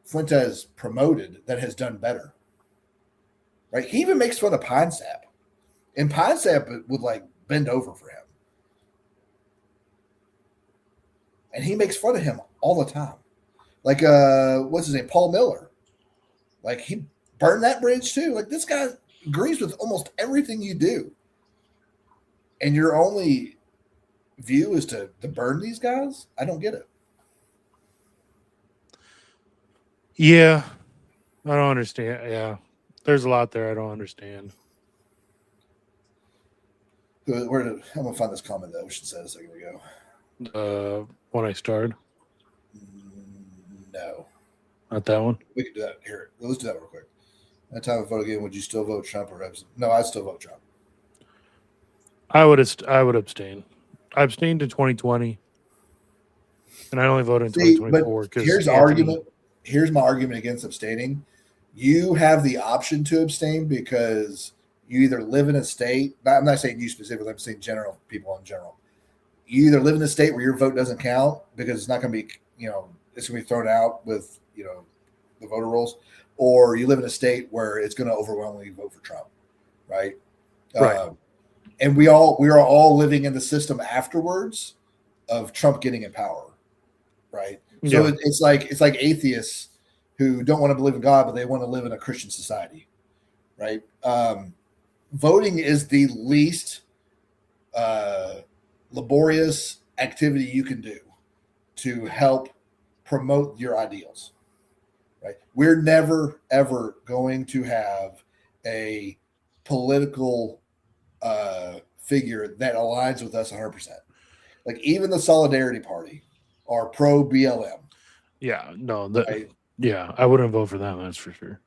Fuentes promoted that has done better, right? He even makes fun of Pine Sap, and Pine Sap would like bend over for him, and he makes fun of him all the time. Like, what's his name? Paul Miller. Like, he burned that bridge too. Like, this guy agrees with almost everything you do, and your only view is to burn these guys. I don't get it. Yeah, I don't understand. Yeah, there's a lot there I don't understand. I'm gonna find this comment that Ocean said a second ago. When I started, No, not that one. we can do that here. Let's do that real quick. That time of vote again, would you still vote Trump or Rebs? No, I'd still vote Trump. I would abstain. I abstained in 2020, and I only voted in 2024 because Here's my argument against abstaining. You have the option to abstain because you either live in a state. I'm not saying you specifically. I'm saying general people in general. You either live in a state where your vote doesn't count because it's not going to be, it's going to be thrown out with, the voter rolls, or you live in a state where it's going to overwhelmingly vote for Trump, right? Right. And we are all living in the system afterwards of Trump getting in power, right? So Yeah. it's like atheists who don't want to believe in God, but they want to live in a Christian society, right? Voting is the least laborious activity you can do to help promote your ideals, right? We're never, ever going to have a political figure that aligns with us 100%. Like even the Solidarity Party are pro BLM. Yeah, no, Right? yeah, I wouldn't vote for them. That's for sure.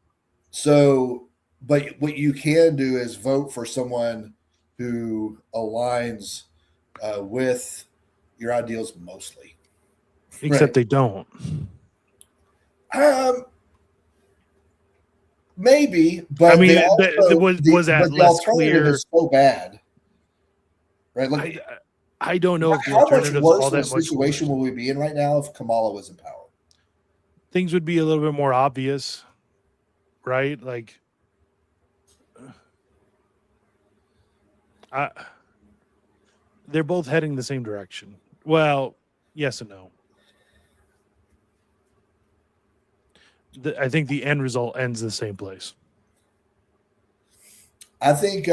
So, but what you can do is vote for someone who aligns with your ideals mostly. Except they don't. Maybe, but I mean, also, was that the less alternative clear? is so bad, right? Like, I don't know if the how much alternative is worse all of a that much situation worse. will we be in right now if Kamala was in power? Things would be a little bit more obvious, right? Like, they're both heading the same direction. Well, yes and no. I think the end result ends the same place. I think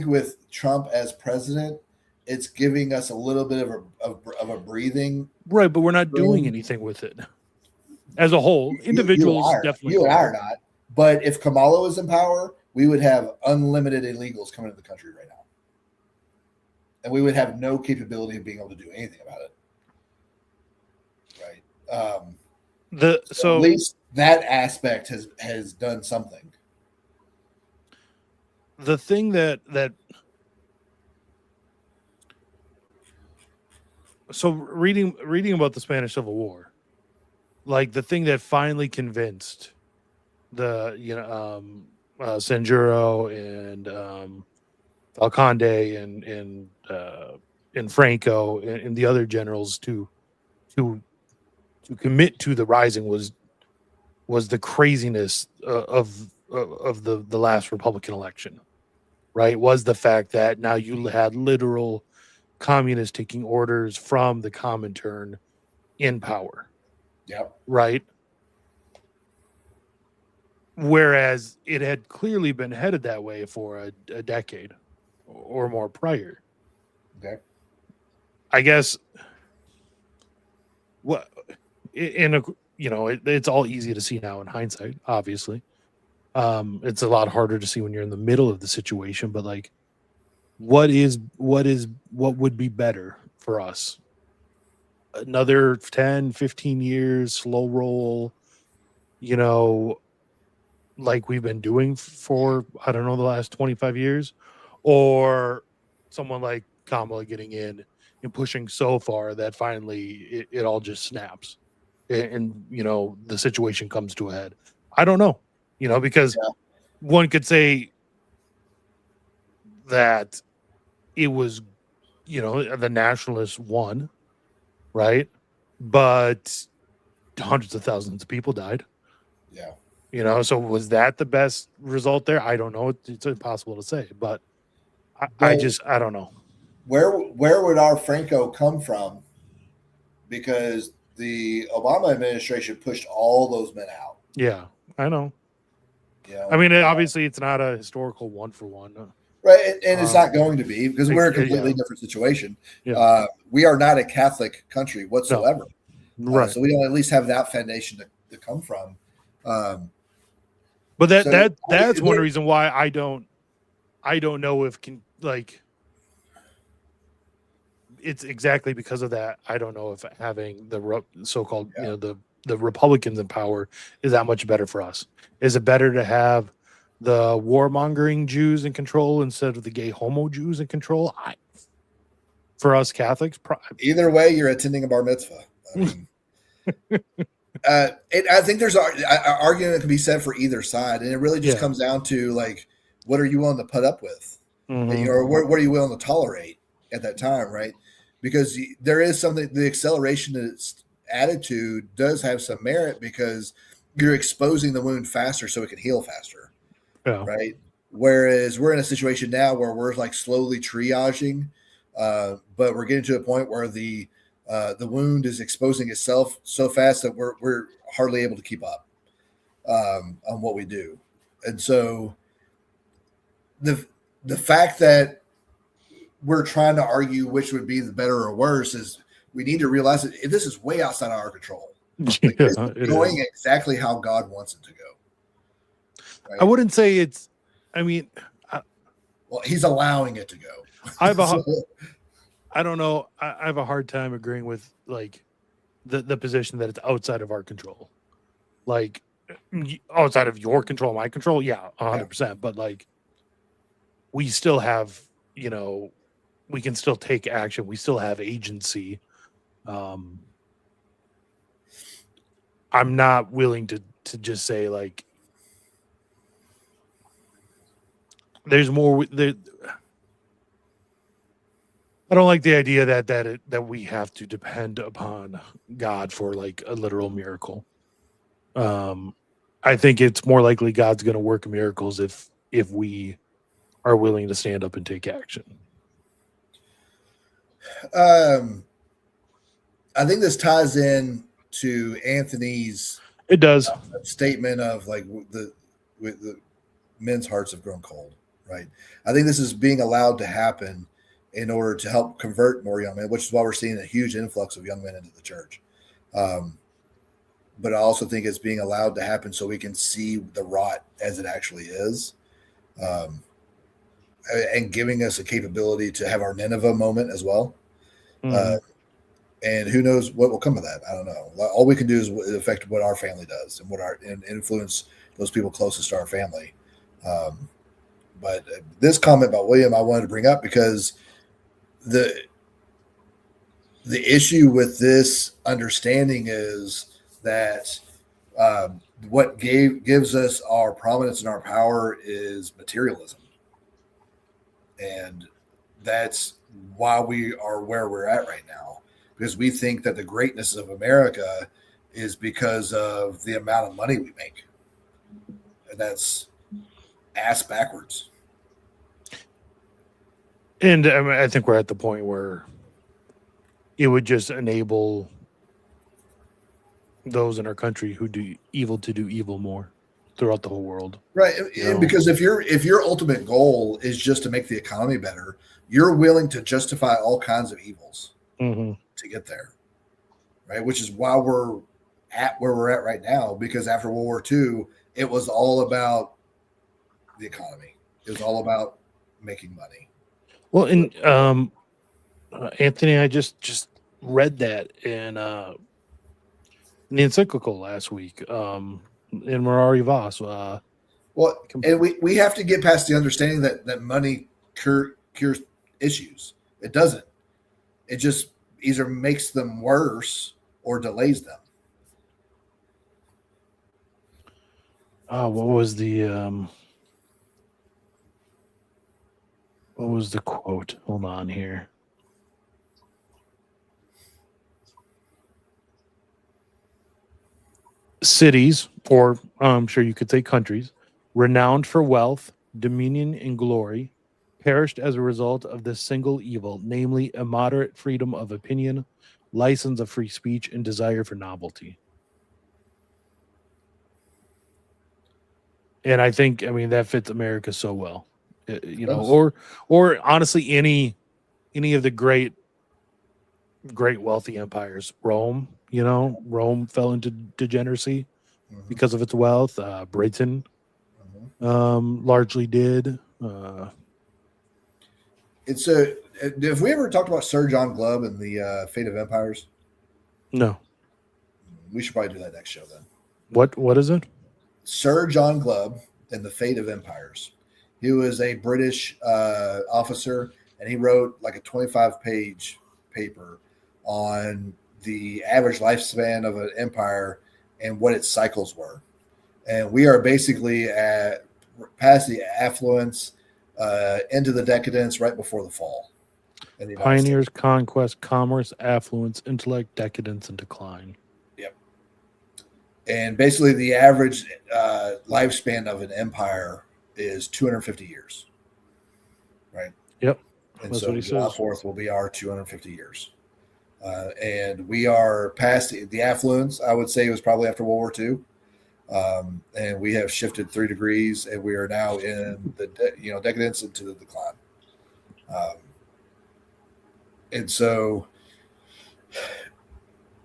with Trump as president, it's giving us a little bit of a breathing. Right, but we're not doing anything with it as a whole. Individuals definitely. You and I are not. But if Kamala was in power, we would have unlimited illegals coming into the country right now, and we would have no capability of being able to do anything about it. Right. So at least that aspect has done something. The thing that so reading about the Spanish Civil War, like the thing that finally convinced the Sanjuro and Falconde and Franco and the other generals to commit to the rising was the craziness of the last Republican election, right? Was the fact that now you had literal communists taking orders from the Comintern in power. Yep. Right. Whereas it had clearly been headed that way for a decade or more prior. Okay. I guess it's all easy to see now in hindsight, obviously. It's a lot harder to see when you're in the middle of the situation, but like what would be better for us? Another 10, 15 years, slow roll, like we've been doing for, I don't know, the last 25 years, or someone like Kamala getting in and pushing so far that finally it all just snaps and the situation comes to a head. I don't know, because one could say that it was, the nationalists won, right? But hundreds of thousands of people died. Yeah. So was that the best result there? I don't know. It's impossible to say, but I don't know. Where would our Franco come from? Because the Obama administration pushed all those men out. Yeah, I know. I mean, obviously, it's not a historical one-for-one. Right, and it's not going to be because we're a completely different situation. Yeah. We are not a Catholic country whatsoever. Right. So we don't at least have that foundation to come from. But So, that's one reason why I don't know if it's exactly because of that. I don't know if having the so-called the Republicans in power is that much better for us. Is it better to have the warmongering Jews in control instead of the gay homo Jews in control? For us Catholics, either way, you're attending a bar mitzvah. I mean, I think there's an argument that can be said for either side, and it really just comes down to like, what are you willing to put up with, or what are you willing to tolerate at that time, right? Because there is something, the acceleration attitude does have some merit because you're exposing the wound faster so it can heal faster, right? Whereas we're in a situation now where we're like slowly triaging, but we're getting to a point where the wound is exposing itself so fast that we're hardly able to keep up on what we do. And so the fact that we're trying to argue which would be the better or worse is we need to realize that this is way outside of our control. Like, this is going exactly how God wants it to go. Right? I wouldn't say it's, I mean, well, he's allowing it to go. I don't know. I have a hard time agreeing with like the position that it's outside of our control. Like outside of your control, my control. Yeah, 100%. But like, we still have, we can still take action. We still have agency. I'm not willing to just say like there's more there. I don't like the idea that we have to depend upon God for like a literal miracle. I think it's more likely God's going to work miracles if we are willing to stand up and take action. I think this ties in to Anthony's statement of like the men's hearts have grown cold, right? I think this is being allowed to happen in order to help convert more young men, which is why we're seeing a huge influx of young men into the church. But I also think it's being allowed to happen so we can see the rot as it actually is, and giving us a capability to have our Nineveh moment as well. And who knows what will come of that? I don't know. All we can do is affect what our family does and influence those people closest to our family. But this comment about William, I wanted to bring up because the issue with this understanding is that what gives us our prominence and our power is materialism. And that's why we are where we're at right now, because we think that the greatness of America is because of the amount of money we make. And that's ass backwards. And I think we're at the point where it would just enable those in our country who do evil to do evil more throughout the whole world. Right. And because if your ultimate goal is just to make the economy better, you're willing to justify all kinds of evils to get there. Right. Which is why we're at where we're at right now, because after World War II, it was all about the economy. It was all about making money. Well, and Anthony, I just read that in the encyclical last week in Marari Voss. Well, and we have to get past the understanding that money cures issues. It doesn't. It just either makes them worse or delays them. What was the quote? Hold on here. Cities, or I'm sure you could say countries, renowned for wealth, dominion, and glory, perished as a result of this single evil, namely immoderate freedom of opinion, license of free speech, and desire for novelty. And I think, that fits America so well, or honestly, any of the great wealthy empires, Rome, You know, Rome fell into degeneracy Mhm. because of its wealth. Britain largely did. It's a. Have we ever talked about Sir John Glubb and the Fate of Empires? No. We should probably do that next show then. What is it? Sir John Glubb and the Fate of Empires. He was a British officer, and he wrote like a 25-page paper on the average lifespan of an empire and what its cycles were. And we are basically past the affluence into the decadence right before the fall. In the United Pioneers, States. conquest, commerce, affluence, intellect, decadence, and decline. Yep. And basically, the average lifespan of an empire is 250 years. Right. Yep. And That's so what he July says. 4th will be our 250 years. And we are past the affluence, I would say it was probably after World War II. And we have shifted 3 degrees, and we are now in the decadence into the decline. And so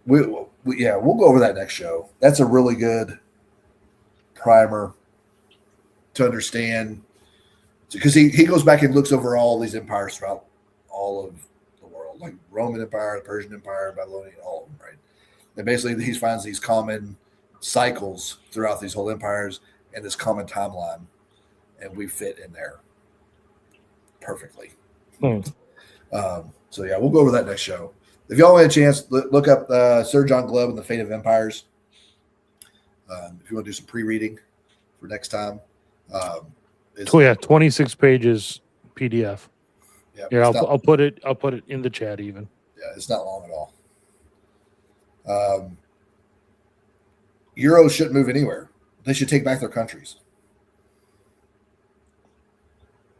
we'll go over that next show. That's a really good primer to understand, because he goes back and looks over all these empires throughout all of the world, like Roman Empire, the Persian Empire, Babylonian, all of them, right? And basically he finds these common cycles throughout these whole empires and this common timeline, and we fit in there perfectly. So yeah, we'll go over that next show. If y'all had a chance, look up Sir John Glubb and the Fate of Empires. If you want to do some pre-reading for next time. 26 pages PDF. Yeah, Here, I'll put it in the chat even. Yeah, it's not long at all. Euros shouldn't move anywhere. They should take back their countries.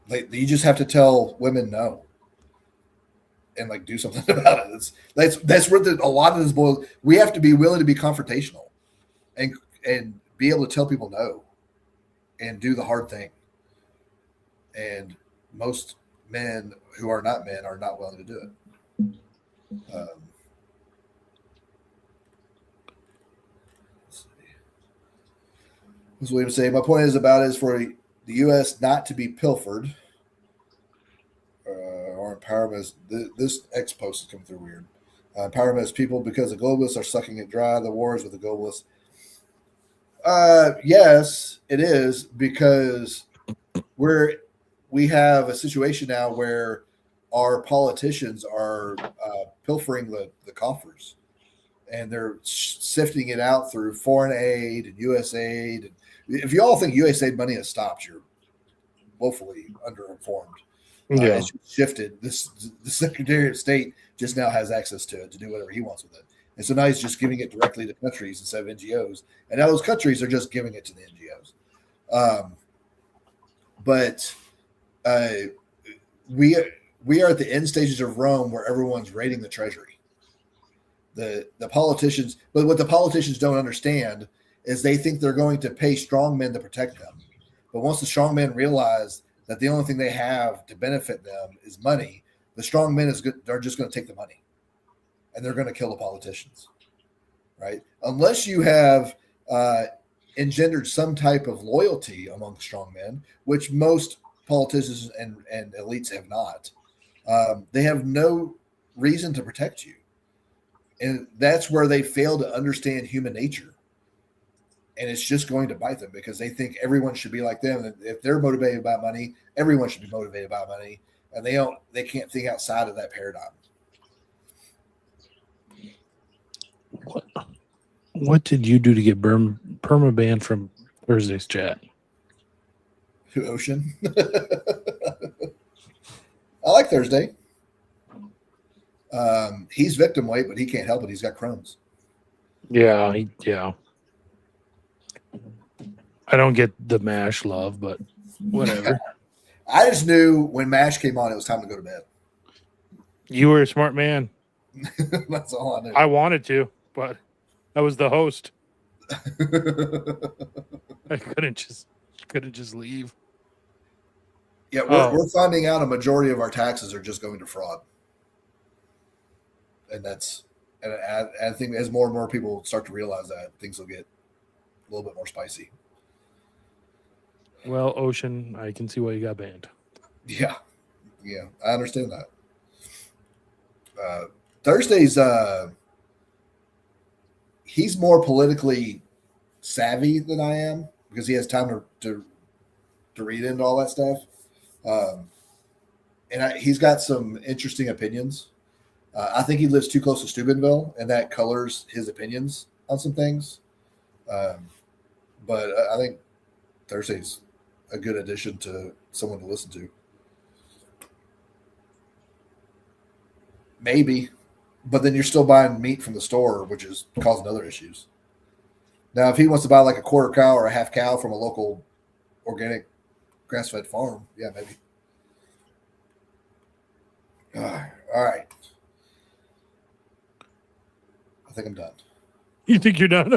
You just have to tell women no, and like do something about it. That's where a lot of this boils. We have to be willing to be confrontational, and be able to tell people no, and do the hard thing. And most men who are not men are not willing to do it. As William say, my point is for the U.S. not to be pilfered or empowerment. This X post is coming through weird. Empowerment as people because the globalists are sucking it dry. The wars with the globalists. Yes, it is, because we have a situation now where our politicians are pilfering the coffers, and they're sifting it out through foreign aid and U.S. aid. If you all think USAID money has stopped, you're woefully underinformed. It's shifted. The Secretary of State just now has access to it to do whatever he wants with it. And so now he's just giving it directly to countries instead of NGOs. And now those countries are just giving it to the NGOs. But we are at the end stages of Rome where everyone's raiding the treasury. The politicians, but what the politicians don't understand is they think they're going to pay strong men to protect them. But once the strong men realize that the only thing they have to benefit them is money, the strong men they're just going to take the money, and they're going to kill the politicians, right? Unless you have engendered some type of loyalty among strong men, which most politicians and elites have not. They have no reason to protect you. And that's where they fail to understand human nature. And it's just going to bite them because they think everyone should be like them. And if they're motivated by money, everyone should be motivated by money. And they can't think outside of that paradigm. What did you do to get perma-banned from Thursday's chat? Ocean. I like Thursday. He's victim weight, but he can't help it. He's got Crohn's. Yeah. I don't get the MASH love, but whatever. I just knew when MASH came on, it was time to go to bed. You were a smart man. That's all I knew. I wanted to, but I was the host. I couldn't just leave. Yeah, we're finding out a majority of our taxes are just going to fraud, and And I think as more and more people start to realize that, things will get a little bit more spicy. Well, Ocean, I can see why you got banned. Yeah, I understand that. Thursday's he's more politically savvy than I am because he has time to read into all that stuff. And he's got some interesting opinions. I think he lives too close to Steubenville, and that colors his opinions on some things. But I think Thursday's a good addition to someone to listen to. Maybe, but then you're still buying meat from the store, which is causing other issues. Now, if he wants to buy like a quarter cow or a half cow from a local organic grass-fed farm, yeah, maybe. All right. I think I'm done. You think you're done?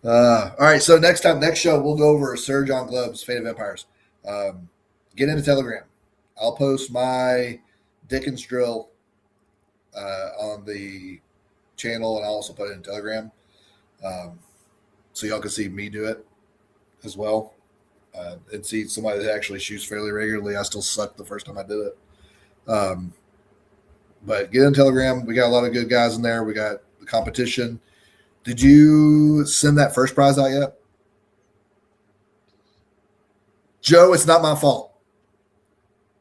All right. So next show, we'll go over Sir John Glove's Fate of Empires. Get into Telegram. I'll post my Dickens drill on the channel, and I'll also put it in Telegram, so y'all can see me do it as well, and see somebody that actually shoots fairly regularly. I still sucked the first time I did it, but get in Telegram. We got a lot of good guys in there. We got the competition. Did you send that first prize out yet? Joe, it's not my fault.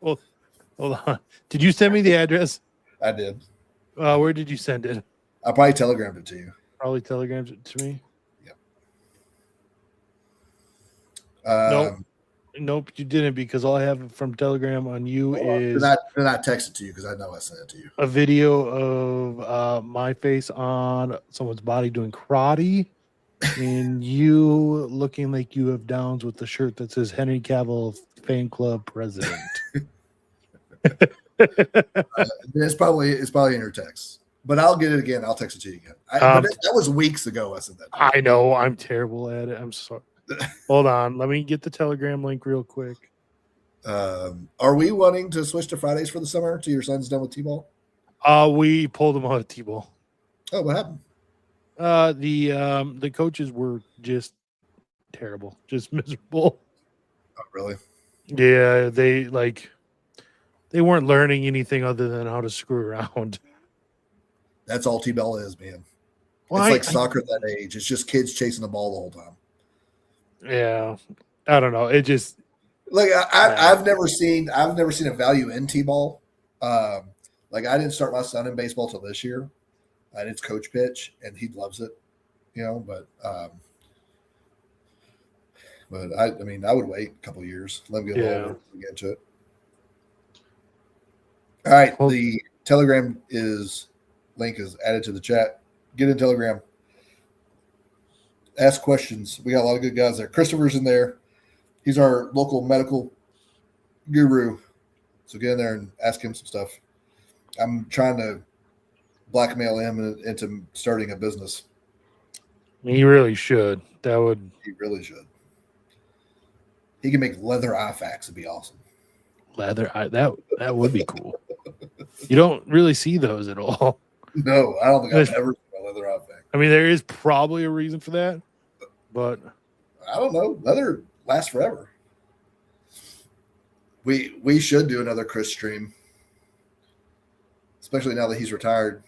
Well, hold on. Did you send me the address? I did. Where did you send it? I probably telegrammed it to you. Probably telegrammed it to me. Yep. Nope, you didn't, because all I have from Telegram on you is Then I text it to you because I know I sent it to you. a video of my face on someone's body doing karate, and you looking like you have Downs with the shirt that says Henry Cavill fan club president. It's probably in your text, but I'll get it again. I'll text it to you again. But that was weeks ago. I said that. I know I'm terrible at it. I'm sorry. Hold on, let me get the Telegram link real quick. Are we wanting to switch to Fridays for the summer till your son's done with T-ball? We pulled him out of T-ball. Oh, what happened? The coaches were just terrible, just miserable. Oh, really? Yeah, they weren't learning anything other than how to screw around. That's all T-ball is, man. Well, it's like soccer at that age. It's just kids chasing the ball the whole time. Yeah, I don't know. It just I've never seen a value in T-ball. I didn't start my son in baseball till this year, and it's coach pitch, and he loves it, But I would wait a couple of years, let him get a little bit to get into it. All right, the Telegram link is added to the chat. Get in Telegram. Ask questions. We got a lot of good guys there. Christopher's in there. He's our local medical guru. So get in there and ask him some stuff. I'm trying to blackmail him into starting a business. He really should. He really should. He can make leather eye facts. It'd be awesome. Leather eye, that would be cool. You don't really see those at all. No, I don't think I've ever seen a leather eye fact. I mean, there is probably a reason for that, but I don't know. Leather lasts forever. We should do another Chris stream, especially now that he's retired.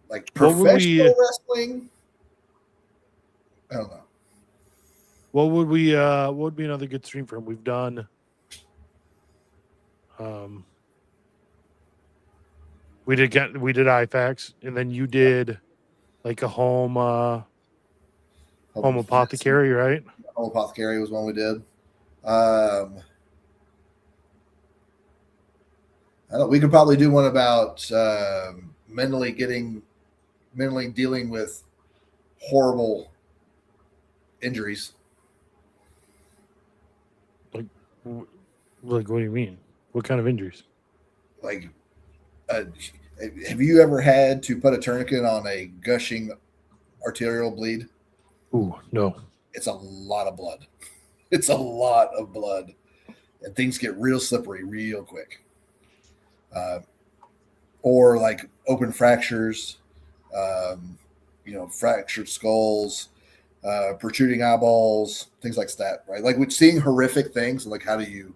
Like professional wrestling. I don't know. What would be another good stream for him? We've done we did IFAX, and then you did like a home apothecary, right? Home apothecary was one we did. I don't. We could probably do one about mentally dealing with horrible injuries. Like, what do you mean? What kind of injuries? Like, have you ever had to put a tourniquet on a gushing arterial bleed? Ooh, no. It's a lot of blood. It's a lot of blood. and things get real slippery real quick. Or like open fractures, fractured skulls, protruding eyeballs, things like that, right? Like with seeing horrific things, like how do you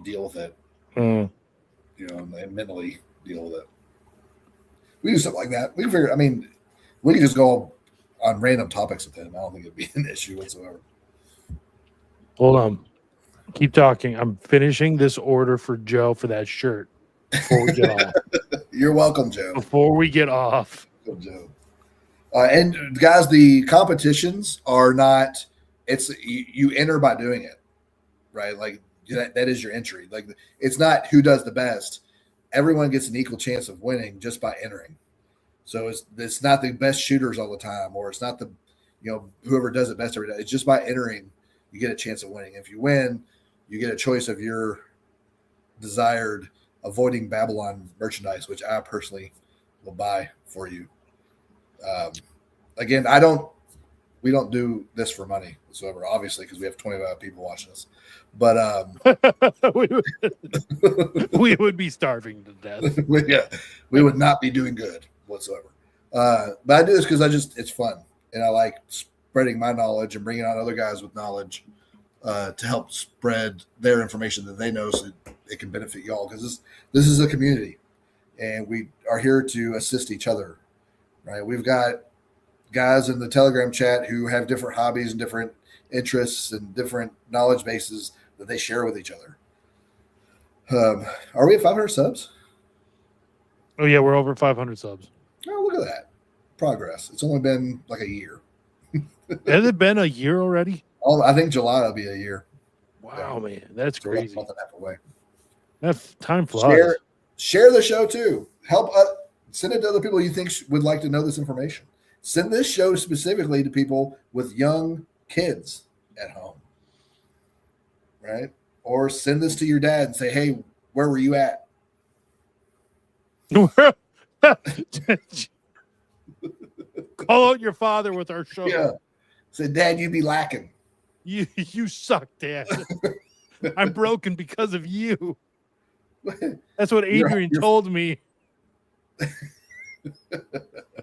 deal with it? And mentally deal with it. We do something like that. We can figure. I mean, we can just go on random topics with him. I don't think it'd be an issue whatsoever. Hold on. Keep talking. I'm finishing this order for Joe for that shirt before we get off. You're welcome, Joe. Before we get off. Welcome, Joe. And guys, the competitions are not. It's you enter by doing it, right? Like that is your entry. Like it's not who does the best. Everyone gets an equal chance of winning just by entering. So it's not the best shooters all the time, or it's not the whoever does it best every day. It's just by entering, you get a chance of winning. If you win, you get a choice of your desired Avoiding Babylon merchandise, which I personally will buy for you. Again, we don't do this for money whatsoever, obviously, because we have 25 people watching us. But we would be starving to death. we would not be doing good whatsoever. But I do this because it's fun, and I like spreading my knowledge and bringing on other guys with knowledge to help spread their information that they know, so it can benefit y'all. Because this is a community, and we are here to assist each other. Right? We've got guys in the Telegram chat who have different hobbies and different interests and different knowledge bases that they share with each other. Are we at 500 subs? Oh yeah, we're over 500 subs. Oh, look at that progress. It's only been like a year. Has it been a year already? Oh, I think July will be a year. Wow, man, that's crazy. Month and a half away. That time flies. Share the show too. Help send it to other people you think would like to know this information. Send this show specifically to people with young kids at home, right? Or send this to your dad and say, "Hey, where were you at?" Call out your father with our show. Yeah. Say, "Dad, you'd be lacking. You suck, Dad. I'm broken because of you." That's what Adrian told me.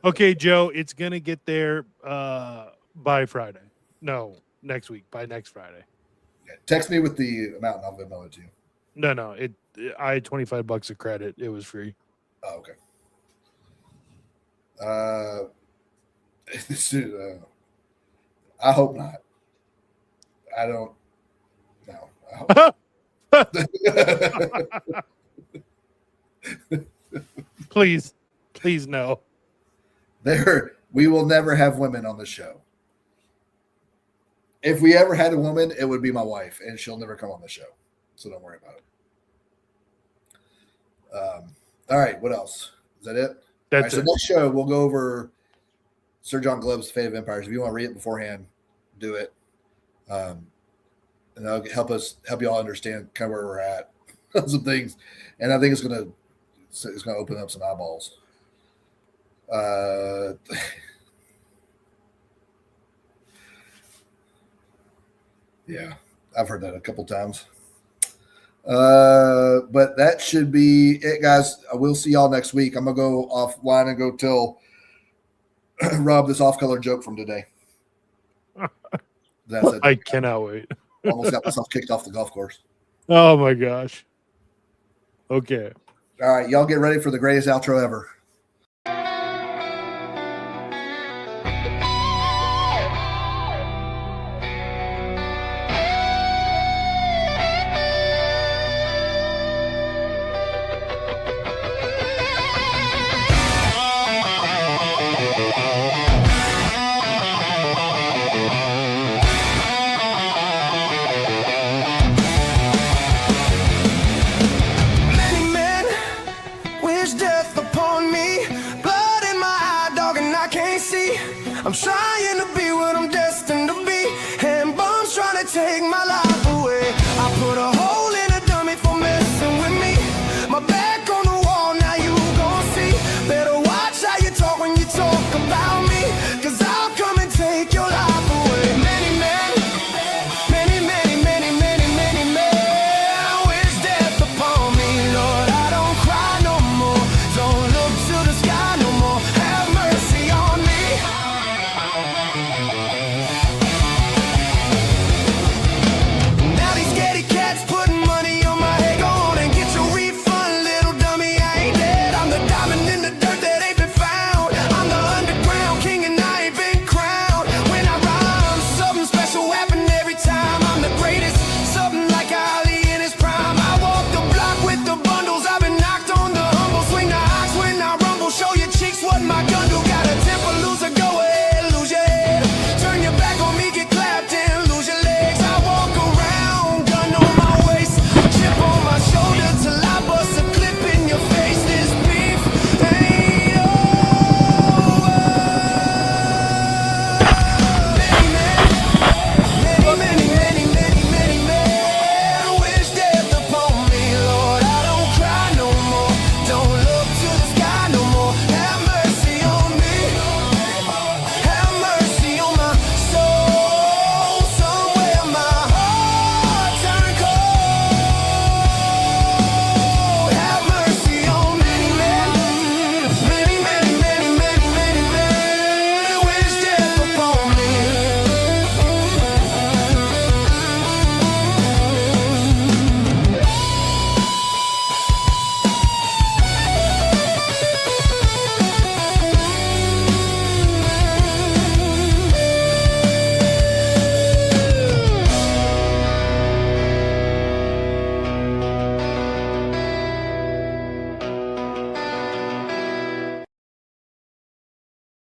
Okay, Joe, it's gonna get there by Friday. No, next week. By next Friday. Yeah. Text me with the amount and I'll Venmo it to you. No. I had $25 of credit. It was free. Oh, okay. This is, I hope not. I don't. No. I hope Please no. We will never have women on the show. If we ever had a woman, it would be my wife, and she'll never come on the show. So don't worry about it. All right, what else? Is that it? That's it. it. So next show, we'll go over Sir John Glove's Fate of Empires. If you want to read it beforehand, do it. And that'll help you all understand kind of where we're at on some things. And I think it's gonna open up some eyeballs. Yeah, I've heard that a couple times. But that should be it, guys. We'll see y'all next week. I'm gonna go offline and go tell Rob this off-color joke from today. That's it. I cannot wait. Almost got myself kicked off the golf course. Oh my gosh. Okay. All right, y'all get ready for the greatest outro ever. I'm trying